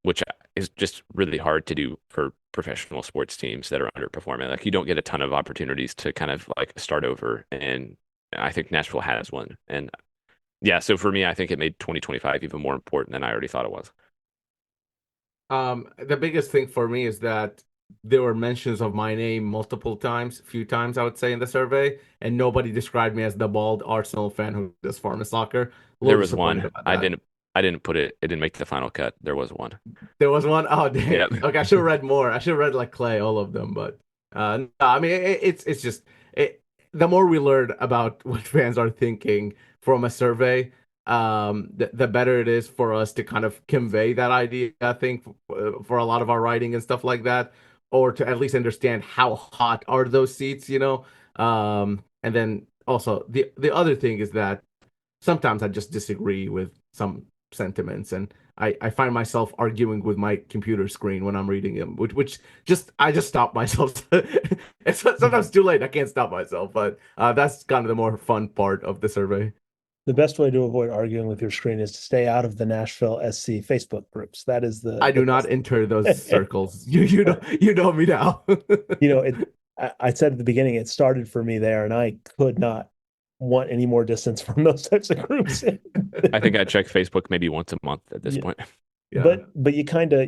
which is just really hard to do for professional sports teams that are underperforming. Like you don't get a ton of opportunities to kind of like start over, and I think Nashville has one. And yeah, so for me, I think it made 2025 even more important than I already thought it was.
The biggest thing for me is that there were mentions of my name multiple times, a few times, I would say, in the survey, and nobody described me as the bald Arsenal fan who does Pharma Soccer. A
There
little
was
disappointed
one.
about that.
I didn't put it. It didn't make the final cut. There was one.
There was one. Oh, dang.
Yeah.
Okay, I should have read more. I should have read like Clay, all of them. But no, I mean, it's just the more we learn about what fans are thinking from a survey, the better it is for us to kind of convey that idea. I think for a lot of our writing and stuff like that, or to at least understand how hot are those seats, and then also the other thing is that sometimes I just disagree with some sentiments, and I find myself arguing with my computer screen when I'm reading them, which just I just stop myself. It's sometimes too late. I can't stop myself, but that's kind of the more fun part of the survey.
The best way to avoid arguing with your screen is to stay out of the Nashville SC Facebook groups. That is
I
the
do not enter those
best.
circles. You know me now.
I said at the beginning, it started for me there, and I could not want any more distance from those types of groups.
I think I check Facebook maybe once a month at this
Yeah.
point.
Yeah.
But you kind of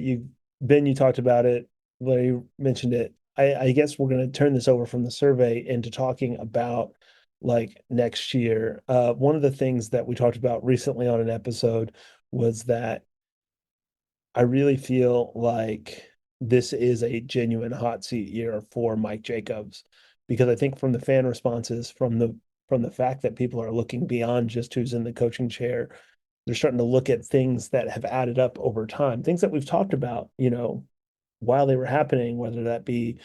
Ben, you talked about it, Larry mentioned it. I guess we're going to turn this over from the survey into talking about like next year. One of the things that we talked about recently on an episode was that I really feel like this is a genuine hot seat year for Mike Jacobs, because I think from the fan responses, from the fact that people are looking beyond just who's in the coaching chair, they're starting to look at things that have added up over time, things that we've talked about, while they were happening, whether that be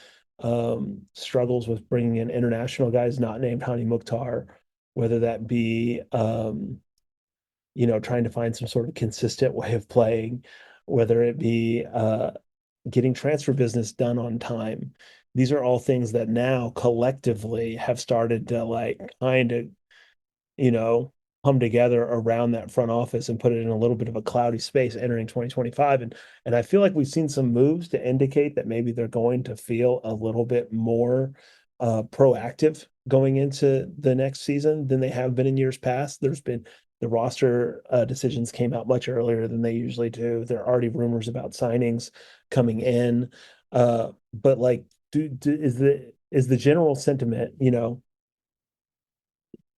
struggles with bringing in international guys not named Hani Mukhtar, whether that be trying to find some sort of consistent way of playing, whether it be getting transfer business done on time. These are all things that now collectively have started to like kind of, you know, come together around that front office and put it in a little bit of a cloudy space entering 2025. And I feel like we've seen some moves to indicate that maybe they're going to feel a little bit more proactive going into the next season than they have been in years past. There's been the roster decisions came out much earlier than they usually do. There are already rumors about signings coming in. But like, is the general sentiment,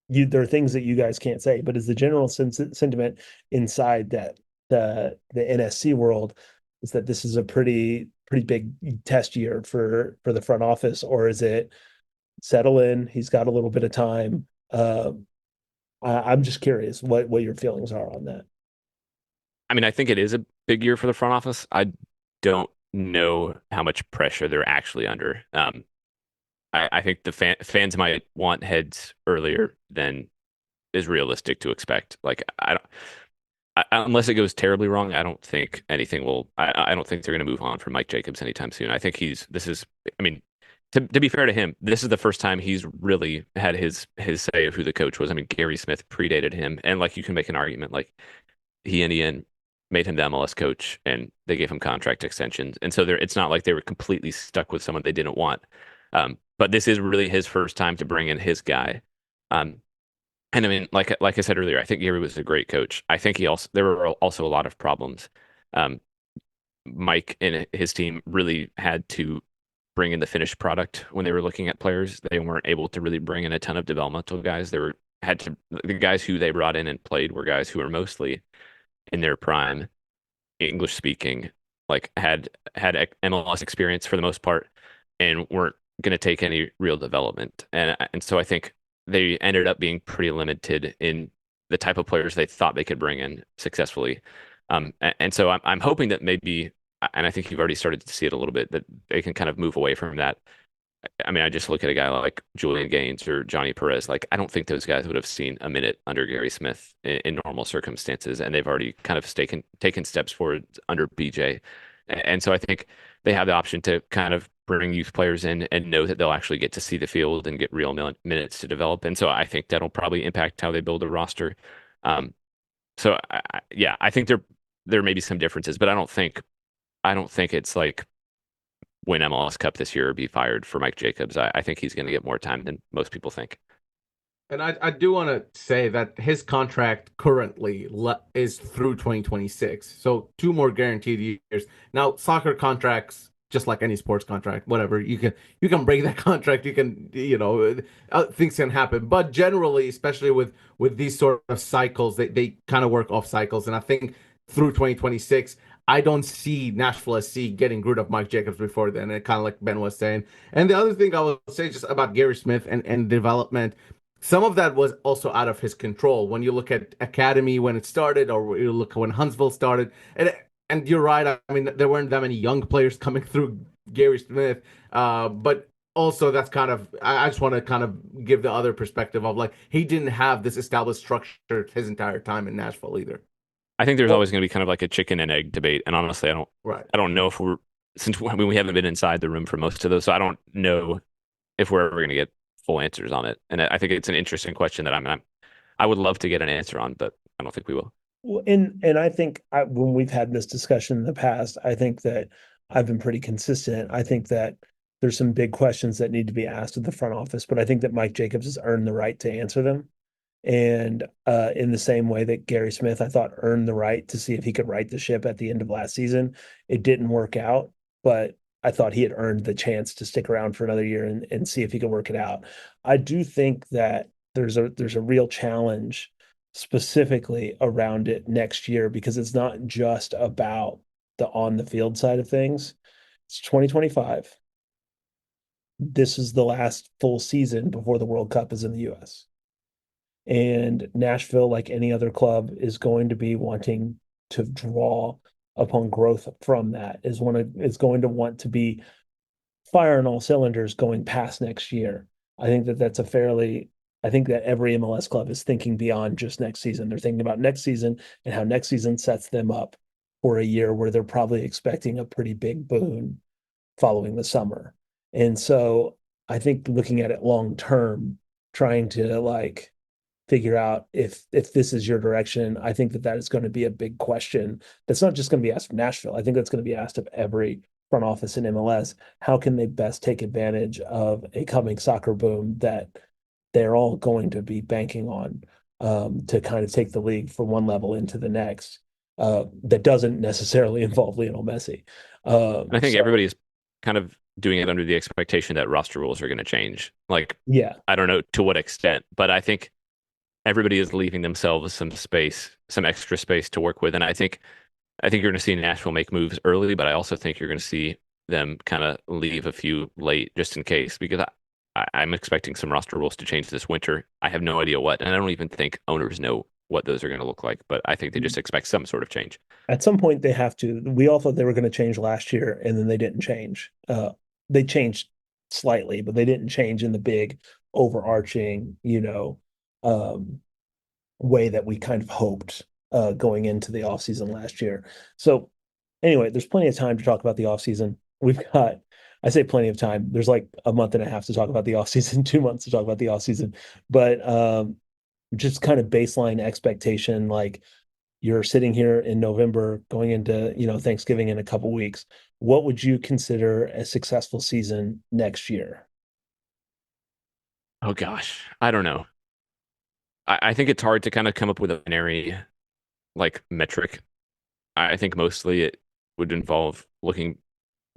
there are things that you guys can't say, but is the general sentiment inside that the NSC world is that this is a pretty big test year for the front office, or is it settle in? He's got a little bit of time. I'm just curious what your feelings are on that.
I mean, I think it is a big year for the front office. I don't know how much pressure they're actually under. I think the fans might want heads earlier than is realistic to expect. Like I don't, unless it goes terribly wrong, I don't think anything will. I don't think they're going to move on from Mike Jacobs anytime soon. I think this is. I mean, to be fair to him, this is the first time he's really had his say of who the coach was. I mean, Gary Smith predated him, and like you can make an argument like he and Ian made him the MLS coach, and they gave him contract extensions, and so it's not like they were completely stuck with someone they didn't want. But this is really his first time to bring in his guy. And I mean, like I said earlier, I think Gary was a great coach. I think there were also a lot of problems. Um, Mike and his team really had to bring in the finished product when they were looking at players. They weren't able to really bring in a ton of developmental guys. The guys who they brought in and played were guys who were mostly in their prime, English speaking, like had MLS experience for the most part, and weren't going to take any real development. And so I think they ended up being pretty limited in the type of players they thought they could bring in successfully. And so I'm hoping that maybe, and I think you've already started to see it a little bit, that they can kind of move away from that. I mean, I just look at a guy like Julian Gaines or Johnny Perez. Like, I don't think those guys would have seen a minute under Gary Smith in normal circumstances, and they've already kind of taken steps forward under BJ. And so I think they have the option to kind of bring youth players in and know that they'll actually get to see the field and get real minutes to develop. And so I think that'll probably impact how they build a roster. So yeah, I think there may be some differences, but I don't think it's like win MLS Cup this year or be fired for Mike Jacobs. I think he's going to get more time than most people think.
And I do want to say that his contract currently is through 2026. So 2 more guaranteed years. Now, soccer contracts, just like any sports contract, whatever, you can break that contract. You can, things can happen. But generally, especially with these sort of cycles, they kind of work off cycles. And I think through 2026, I don't see Nashville SC getting rid of Mike Jacobs before then. And kind of like Ben was saying. And the other thing I will say just about Gary Smith and development, some of that was also out of his control. When you look at Academy when it started, or you look when Huntsville started, and you're right. I mean, there weren't that many young players coming through Gary Smith, but also that's kind of I just want to kind of give the other perspective of like he didn't have this established structure his entire time in Nashville either.
I think there's
Well,
always going to be kind of like a chicken and egg debate, and honestly,
right.
I don't know if we're since I mean, we haven't been inside the room for most of those, so I don't know if we're ever going to get full answers on it. And I think it's an interesting question that I would love to get an answer on, but I don't think we will.
Well, and I think when we've had this discussion in the past, I think that I've been pretty consistent. I think that there's some big questions that need to be asked of the front office, but I think that Mike Jacobs has earned the right to answer them. And in the same way that Gary Smith, I thought, earned the right to see if he could right the ship at the end of last season. It didn't work out, but I thought he had earned the chance to stick around for another year and see if he could work it out. I do think that there's a real challenge specifically around it next year because it's not just about the on the field side of things. It's 2025. This is the last full season before the World Cup is in the US. And Nashville, like any other club, is going to be wanting to draw upon growth from that, is going to want to be fire on all cylinders going past next year. I think that that's a fairly I think that every MLS club is thinking beyond just next season. They're thinking about next season and how next season sets them up for a year where they're probably expecting a pretty big boon following the summer. And so I think looking at it long term, trying to like figure out if this is your direction, I think that that is going to be a big question. That's not just going to be asked of Nashville. I think that's going to be asked of every front office in MLS. How can they best take advantage of a coming soccer boom that they're all going to be banking on to kind of take the league from one level into the next? That doesn't necessarily involve Lionel Messi.
And I think
So
everybody is kind of doing it under the expectation that roster rules are going to change. Like,
yeah,
I don't know to what extent, but I think everybody is leaving themselves some space, some extra space to work with. And I think you're going to see Nashville make moves early, but I also think you're going to see them kind of leave a few late just in case because I'm expecting some roster rules to change this winter. I have no idea what, and I don't even think owners know what those are going to look like, but I think they just expect some sort of change.
at some point they have to. We all thought they were going to change last year, and then they didn't change. They changed slightly, but they didn't change in the big overarching, um, way that we kind of hoped going into the offseason last year. So anyway, there's plenty of time to talk about the offseason. We've got, I say plenty of time. There's like a month and a half to talk about the offseason, 2 months to talk about the offseason. But just kind of baseline expectation, like you're sitting here in November going into, Thanksgiving in a couple weeks. What would you consider a successful season next year?
Oh gosh, I don't know. I think it's hard to kind of come up with a binary like metric. I think mostly it would involve looking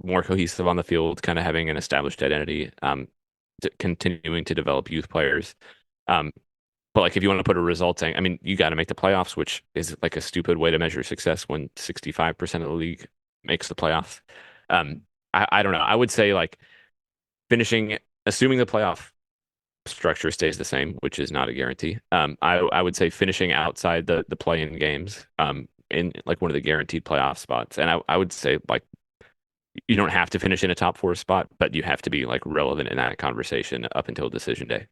more cohesive on the field, kind of having an established identity, continuing to develop youth players. Um, but like if you want to put a result saying, I mean, you got to make the playoffs, which is like a stupid way to measure success when 65% of the league makes the playoffs. I don't know. I would say like finishing, assuming the playoff structure stays the same, which is not a guarantee. I would say finishing outside the play-in games, in like one of the guaranteed playoff spots. And I would say like you don't have to finish in a top four spot, but you have to be like relevant in that conversation up until decision day.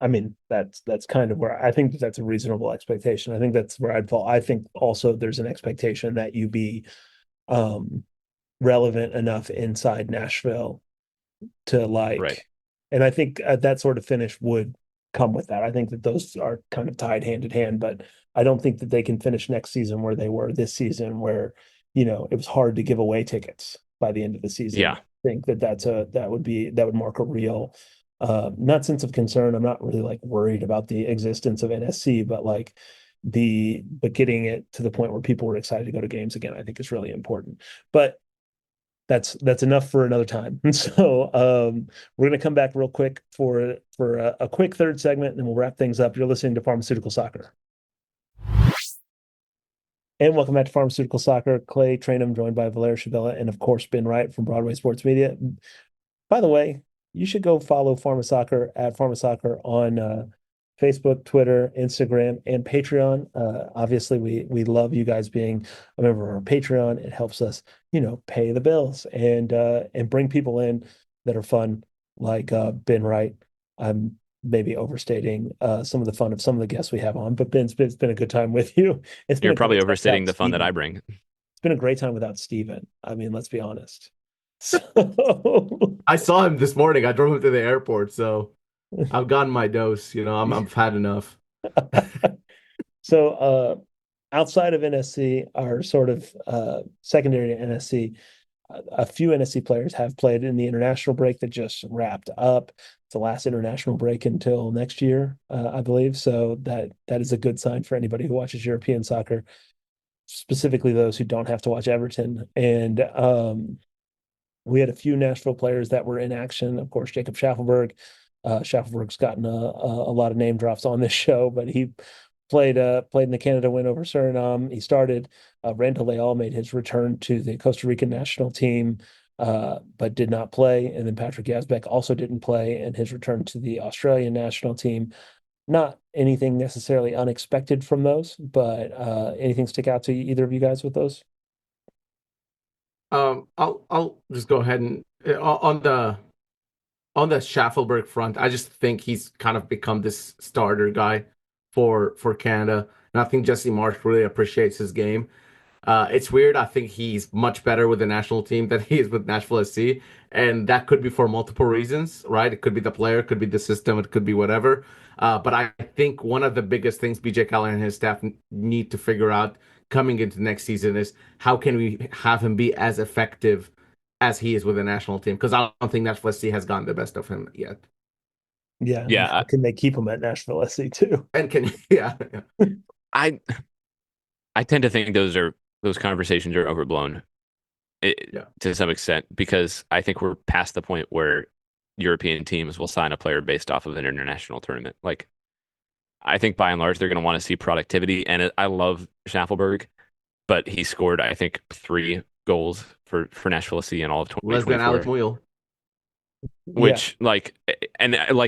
I mean, that's kind of where I think that's a reasonable expectation. I think that's where I'd fall. I think also there's an expectation that you be um relevant enough inside Nashville to
Right.
like, and I think that sort of finish would come with that. I think that those are kind of tied hand in hand, but I don't think that they can finish next season where they were this season, where, it was hard to give away tickets by the end of the season.
Yeah.
I think that that would mark a real, not sense of concern. I'm not really like worried about the existence of NSC, but like but getting it to the point where people were excited to go to games again, I think is really important. But that's enough for another time. So we're going to come back real quick for a quick third segment, and then we'll wrap things up. You're listening to Pharmaceutical Soccer. And welcome back to Pharmaceutical Soccer. Clay Trainum, joined by Valeria Shabella, and of course Ben Wright from Broadway Sports Media. By the way, you should go follow Pharma Soccer at Pharma Soccer on Facebook, Twitter, Instagram, and Patreon. Obviously, we love you guys being a member of our Patreon. It helps us, pay the bills and bring people in that are fun, like Ben Wright. I'm maybe overstating some of the fun of some of the guests we have on. But Ben, it's been a good time with you. It's been
You're
a great
probably
time without
overstating the fun that I
Steven.
bring.
It's been a great time without Steven. I mean, let's be honest. So,
I saw him this morning. I drove him to the airport, so I've gotten my dose. I've had enough.
so outside of NSC, our sort of secondary to NSC, a few NSC players have played in the international break that just wrapped up. It's the last international break until next year, I believe. So that is a good sign for anybody who watches European soccer, specifically those who don't have to watch Everton. And we had a few Nashville players that were in action. Of course, Jacob Schaffelberg. Schaffelberg's gotten a lot of name drops on this show, but he played in the Canada win over Suriname. He started. Randall Leal made his return to the Costa Rican national team, but did not play. And then Patrick Yazbek also didn't play, and his return to the Australian national team. Not anything necessarily unexpected from those, but anything stick out to either of you guys with those?
I'll just go ahead and on the Schaffelberg front, I just think he's kind of become this starter guy for Canada. And I think Jesse Marsh really appreciates his game. It's weird. I think he's much better with the national team than he is with Nashville SC, and that could be for multiple reasons, right? It could be the player, it could be the system, it could be whatever. But I think one of the biggest things BJ Callahan and his staff need to figure out coming into next season is how can we have him be as effective as he is with the national team? Because I don't think Nashville SC has gotten the best of him yet.
Yeah, and
Yeah,
how can they keep him at Nashville SC too?
And can yeah, yeah.
I I tend to think those conversations are overblown
Yeah.
to some extent because I think we're past the point where European teams will sign a player based off of an international tournament. Like I think by and large they're going to want to see productivity, and I love Schaffelberg, but he scored I think 3 goals for Nashville SC in all of
Less than Alex
2024.
Muyl.
Yeah,
Which like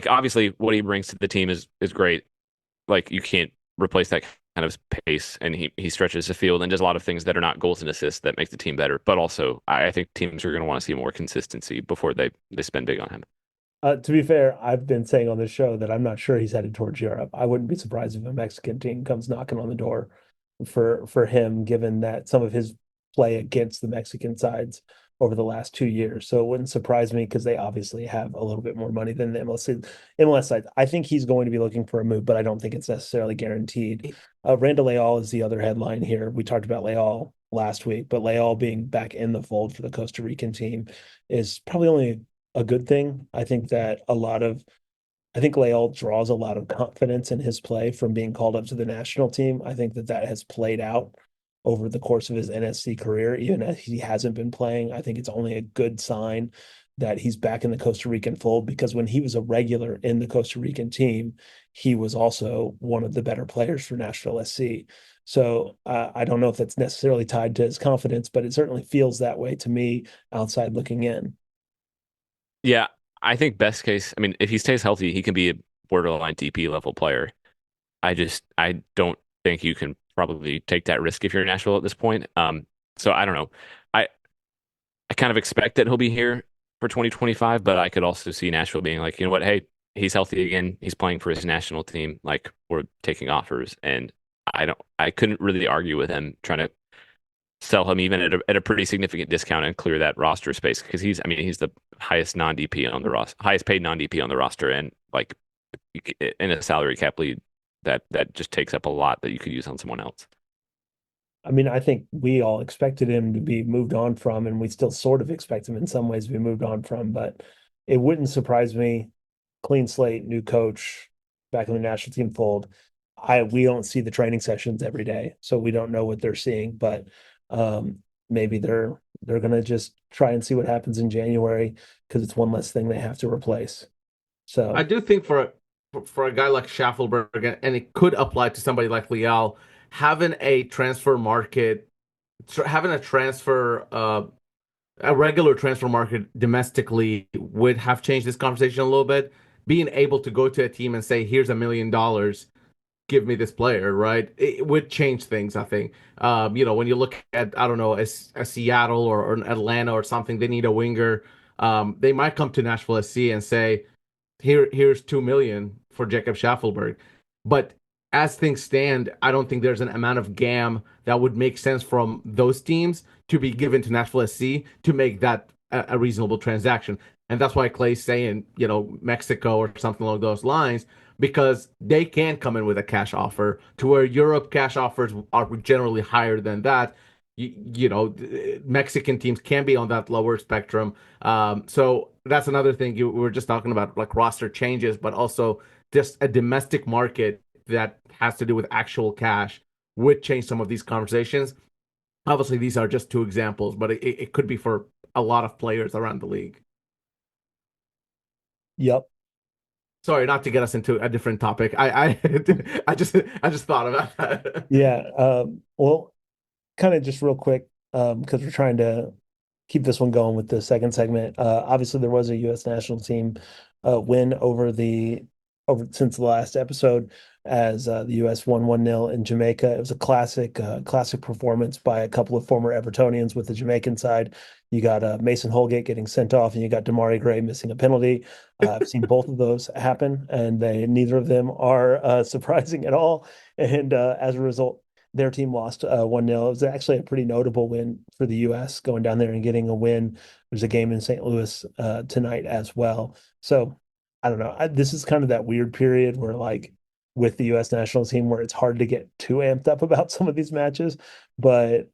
obviously what he brings to the team is great. Like you can't replace that kind of pace, and he stretches the field and does a lot of things that are not goals and assists that make the team better. But also, I think teams are going to want to see more consistency before they spend big on him.
To be fair, I've been saying on this show that I'm not sure he's headed towards Europe. I wouldn't be surprised if a Mexican team comes knocking on the door for him, given that some of his play against the Mexican sides over the last 2 years. So it wouldn't surprise me because they obviously have a little bit more money than the MLS side. I think he's going to be looking for a move, but I don't think it's necessarily guaranteed. Randall Leal is the other headline here. We talked about Leal last week, but Leal being back in the fold for the Costa Rican team is probably only a good thing. I think Leal draws a lot of confidence in his play from being called up to the national team. I think that has played out over the course of his NSC career, even if he hasn't been playing. I think it's only a good sign that he's back in the Costa Rican fold because when he was a regular in the Costa Rican team, he was also one of the better players for Nashville SC. So I don't know if that's necessarily tied to his confidence, but it certainly feels that way to me outside looking in.
Yeah, I think best case. I mean, if he stays healthy, he can be a borderline DP level player. I don't think you can probably take that risk if you're Nashville at this point. So I don't know. I I kind of expect that he'll be here for 2025, but I could also see Nashville being like, you know what, hey, he's healthy again. He's playing for his national team. Like we're taking offers, and I couldn't really argue with him trying to sell him even at a pretty significant discount and clear that roster space because I mean, he's the highest non-DP on the roster, highest paid non-DP on the roster, and like in a salary cap league, that just takes up a lot that you could use on someone else.
I mean, I think we all expected him to be moved on from, and we still sort of expect him in some ways to be moved on from, but it wouldn't surprise me. Clean slate, new coach, back in the national team fold. We don't see the training sessions every day, so we don't know what they're seeing, but maybe they're gonna just try and see what happens in January because it's one less thing they have to replace.
I
So
do think for a guy like Schaffelberg, and it could apply to somebody like Leal, having a transfer market, having a regular transfer market domestically would have changed this conversation a little bit. Being able to go to a team and say, "Here's $1 million, give me this player," right? It would change things, I think. When you look at, I don't know, a Seattle or an Atlanta or something, they need a winger. They might come to Nashville SC and say, here's 2 million for Jacob Schaffelberg. But as things stand, I don't think there's an amount of GAM that would make sense from those teams to be given to Nashville SC to make that a reasonable transaction. And that's why Clay's saying, Mexico or something along those lines, because they can come in with a cash offer to where Europe cash offers are generally higher than that. Mexican teams can be on that lower spectrum. So that's another thing we were just talking about, like roster changes, but also just a domestic market that has to do with actual cash would change some of these conversations. Obviously, these are just two examples, but it could be for a lot of players around the league.
Yep.
Sorry, not to get us into a different topic. I I just thought about that.
Yeah. Well, kind of just real quick, because we're trying to keep this one going with the second segment. Obviously, there was a U.S. national team win over since the last episode, as the U.S. won 1-0 in Jamaica. It was a classic performance by a couple of former Evertonians with the Jamaican side. You got Mason Holgate getting sent off, and you got Damari Gray missing a penalty. I've seen both of those happen, and neither of them are surprising at all. And as a result, their team lost 1-0. It was actually a pretty notable win for the U.S. going down there and getting a win. There's a game in St. Louis tonight as well. So I don't know. This is kind of that weird period where, like, with the U.S. national team, where it's hard to get too amped up about some of these matches, but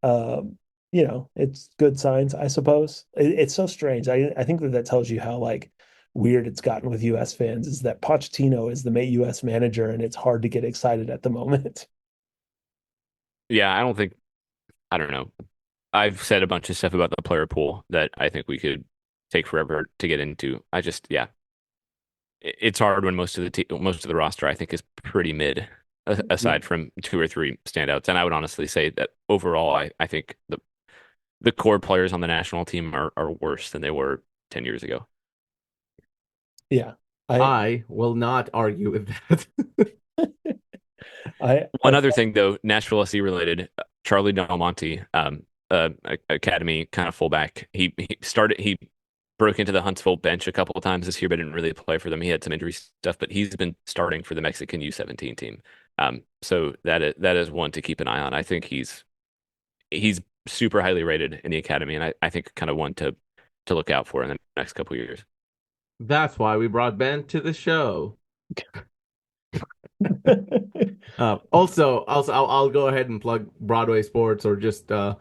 it's good signs, I suppose. It's so strange. I think that tells you how, like, weird it's gotten with U.S. fans, is that Pochettino is the U.S. manager, and it's hard to get excited at the moment.
Yeah, I don't know. I've said a bunch of stuff about the player pool that I think we could take forever to get into. Yeah, it's hard when most of the roster I think is pretty mid, aside from two or three standouts. And I would honestly say that overall, I think the core players on the national team are worse than they were 10 years ago.
Yeah.
I will not argue with that.
One other thing though, Nashville SC related, Charlie Del Monte, academy kind of fullback. He broke into the Huntsville bench a couple of times this year, but didn't really play for them. He had some injury stuff, but he's been starting for the Mexican U17 team. So that is one to keep an eye on. I think he's super highly rated in the academy, and I think kind of one to look out for in the next couple of years.
That's why we brought Ben to the show. Also, I'll go ahead and plug Broadway Sports, or just I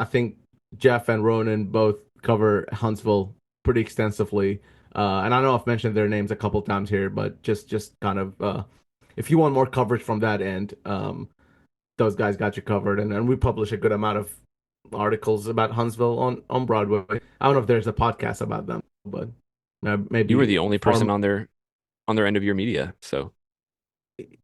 think Jeff and Ronan both cover Huntsville pretty extensively. And I know I've mentioned their names a couple times here, but just kind of if you want more coverage from that end, those guys got you covered. And we publish a good amount of articles about Huntsville on Broadway. I don't know if there's a podcast about them, but maybe
You were the only person
Pharma.
on their end of your media, so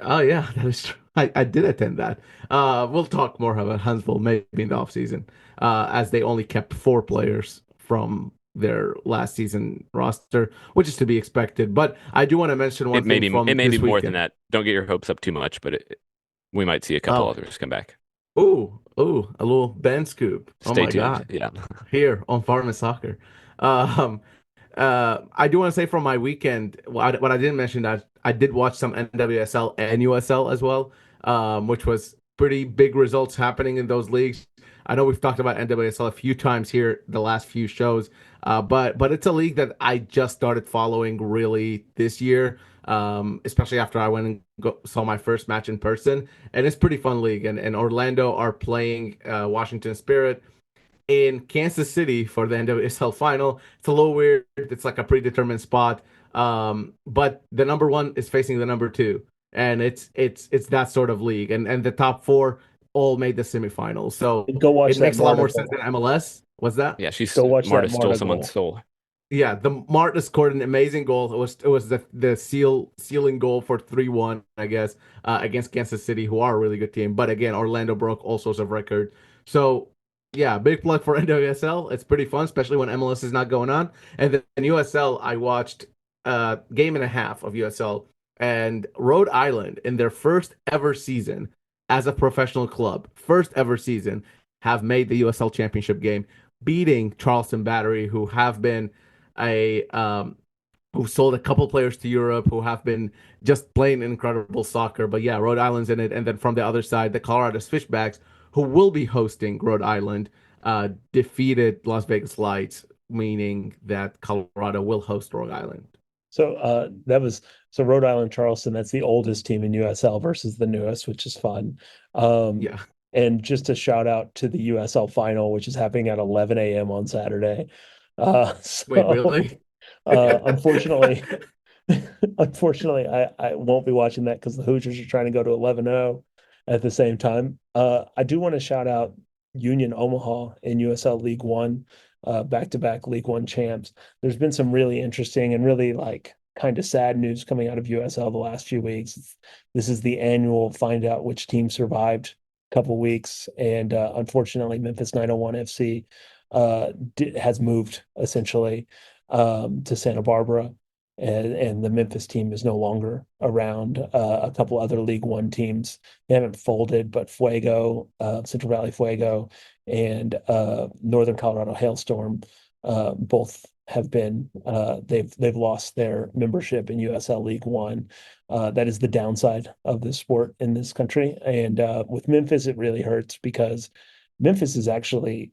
Oh yeah, that is true. I did attend that. We'll talk more about Huntsville maybe in the offseason, as they only kept 4 players from their last season roster, which is to be expected. But I do want to mention one thing from
it may
this
be more than
weekend.
that. Don't get your hopes up too much, but we might see a couple
Oh,
others come back.
ooh, a little Ben scoop. Oh
Stay
my
tuned.
God,
Yeah.
here on Pharma Soccer. Um, I do want to say from my weekend, what I didn't mention, that I did watch some NWSL and USL as well, which was pretty big results happening in those leagues. I know we've talked about NWSL a few times here the last few shows, but it's a league that I just started following really this year, especially after I went and saw my first match in person, and it's pretty fun league. And Orlando are playing Washington Spirit in Kansas City for the NWSL final. It's a little weird. It's like a predetermined spot. But the number one is facing the number two. And it's that sort of league. And the top four all made the semifinals. So
Go watch
it
that
makes a lot
Marta
more sense
goal.
than MLS. What's that?
Yeah,
Go watch that
Marta stole
Marta
someone's
goal.
soul.
Yeah, the Marta scored an amazing goal. It was the sealing goal for 3-1, I guess, against Kansas City, who are a really good team. But again, Orlando broke all sorts of records. So yeah, big plug for NWSL. It's pretty fun, especially when MLS is not going on. And then in USL, I watched a game and a half of USL, and Rhode Island, in their first ever season as a professional club, first ever season, have made the USL championship game, beating Charleston Battery, who have been a who sold a couple players to Europe, who have been just playing incredible soccer. But yeah, Rhode Island's in it. And then from the other side, the Colorado Switchbacks, who will be hosting Rhode Island, defeated Las Vegas Lights, meaning that Colorado will host Rhode Island.
So Rhode Island Charleston, that's the oldest team in USL versus the newest, which is fun. Um,
Yeah.
and just a shout out to the USL final, which is happening at 11 a.m. on Saturday.
Wait,
So
really?
unfortunately, unfortunately, I won't be watching that because the Hoosiers are trying to go to 11-0 at the same time. I do want to shout out Union Omaha in USL League One, back-to-back League One champs. There's been some really interesting and really like kind of sad news coming out of USL the last few weeks. This is the annual find out which team survived couple weeks, and unfortunately, Memphis 901 FC has moved essentially to Santa Barbara, and the Memphis team is no longer around. A couple other League One teams, they haven't folded, but Fuego, Central Valley Fuego, and Northern Colorado Hailstorm, both have been they've lost their membership in USL League One. That is the downside of this sport in this country. And with Memphis, it really hurts because Memphis is actually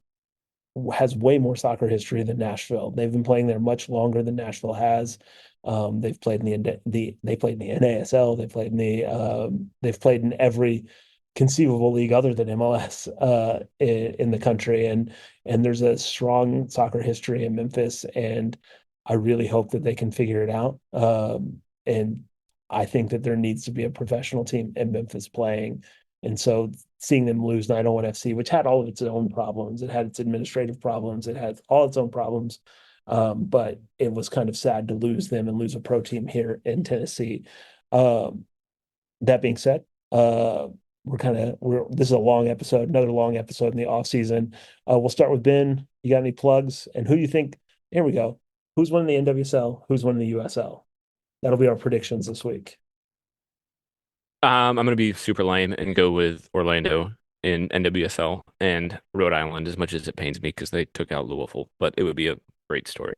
has way more soccer history than Nashville. They've been playing there much longer than Nashville has. They've played in they played in the NASL. They've played in every conceivable league other than MLS in the country, and there's a strong soccer history in Memphis, and I really hope that they can figure it out. And I think that there needs to be a professional team in Memphis playing. And so seeing them lose 901 FC, which had all of its own problems, it had its administrative problems, it had all its own problems. But it was kind of sad to lose them and lose a pro team here in Tennessee. That being said, this is a long episode, another long episode in the off season. We'll start with Ben. You got any plugs and who you think? Here we go. Who's winning the NWSL? Who's winning the USL? That'll be our predictions this week.
I'm gonna be super lame and go with Orlando in NWSL and Rhode Island, as much as it pains me because they took out Louisville, but it would be a great story.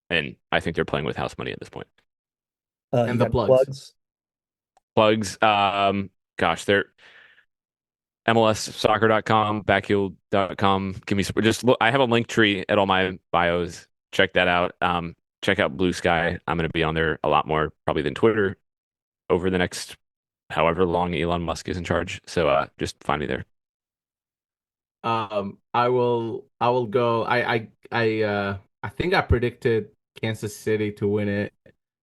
And I think they're playing with house money at this point.
And
You
the
got
plugs.
Plugs, gosh, they're MLSsoccer.com, backheel.com. Give me just look. I have a link tree at all my bios. Check that out. Check out Blue Sky. I'm going to be on there a lot more probably than Twitter over the next however long Elon Musk is in charge. So just find me there.
I will go. I think I predicted Kansas City to win it.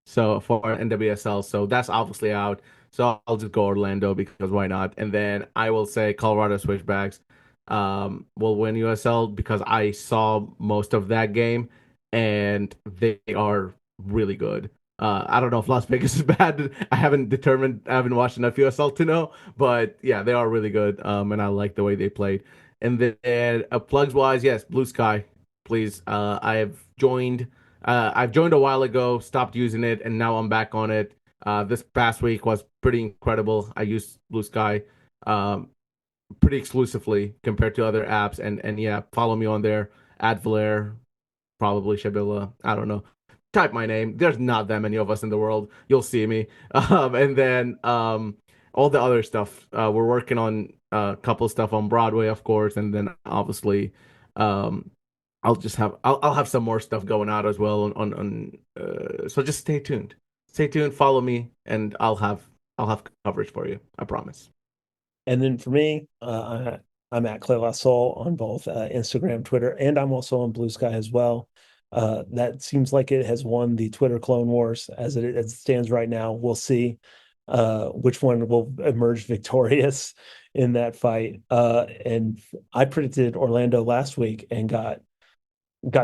So for NWSL, so that's obviously out. So I'll just go Orlando because why not? And then I will say Colorado Switchbacks will win USL because I saw most of that game and they are really good. I don't know if Las Vegas is bad. I haven't determined. I haven't watched enough USL to know, but yeah, they are really good. And I like the way they played. And then plugs wise, yes, Blue Sky, please. I've joined a while ago, stopped using it, and now I'm back on it. This past week was pretty incredible. I used Blue Sky pretty exclusively compared to other apps, and yeah, follow me on there. At Valer, probably Shabilla. I don't know. Type my name. There's not that many of us in the world. You'll see me. And then all the other stuff. We're working on a couple stuff on Broadway, of course, and then obviously, um, I'll have some more stuff going out as well so just stay tuned. Stay tuned, follow me, and I'll have coverage for you. I promise.
And then for me, I'm at Clay Lassol on both Instagram, Twitter, and I'm also on Blue Sky as well. That seems like it has won the Twitter Clone Wars as it stands right now. We'll see which one will emerge victorious in that fight. And I predicted Orlando last week and got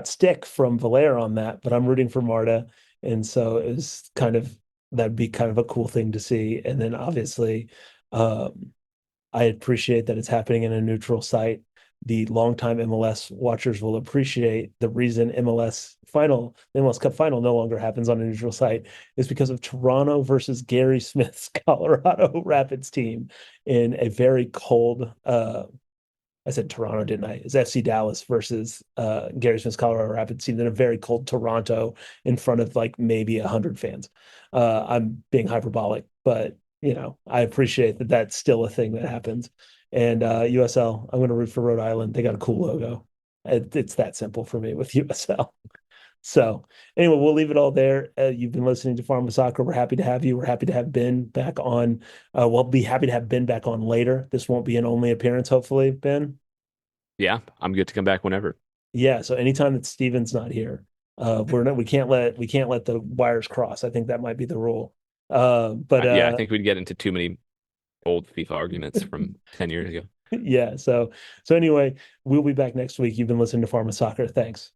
stick from Valer on that, but I'm rooting for Marta, and so it was that'd be kind of a cool thing to see. And then obviously, um, I appreciate that it's happening in a neutral site. The longtime MLS watchers will appreciate the reason the MLS Cup final no longer happens on a neutral site is because of Toronto versus Gary Smith's Colorado Rapids team in a very cold I said Toronto, didn't I? It's FC Dallas versus Gary Smith's Colorado Rapids team in a very cold Toronto in front of like maybe 100 fans. I'm being hyperbolic, but I appreciate that that's still a thing that happens. And USL, I'm going to root for Rhode Island. They got a cool logo. It's that simple for me with USL. So anyway, we'll leave it all there. You've been listening to Pharma Soccer. We're happy to have you. We're happy to have Ben back on. We'll be happy to have Ben back on later. This won't be an only appearance, hopefully, Ben.
Yeah, I'm good to come back whenever.
Yeah. So anytime that Steven's not here, we can't let the wires cross. I think that might be the rule. But
Yeah, I think we'd get into too many old FIFA arguments from 10 years ago.
yeah. So anyway, we'll be back next week. You've been listening to Pharma Soccer. Thanks.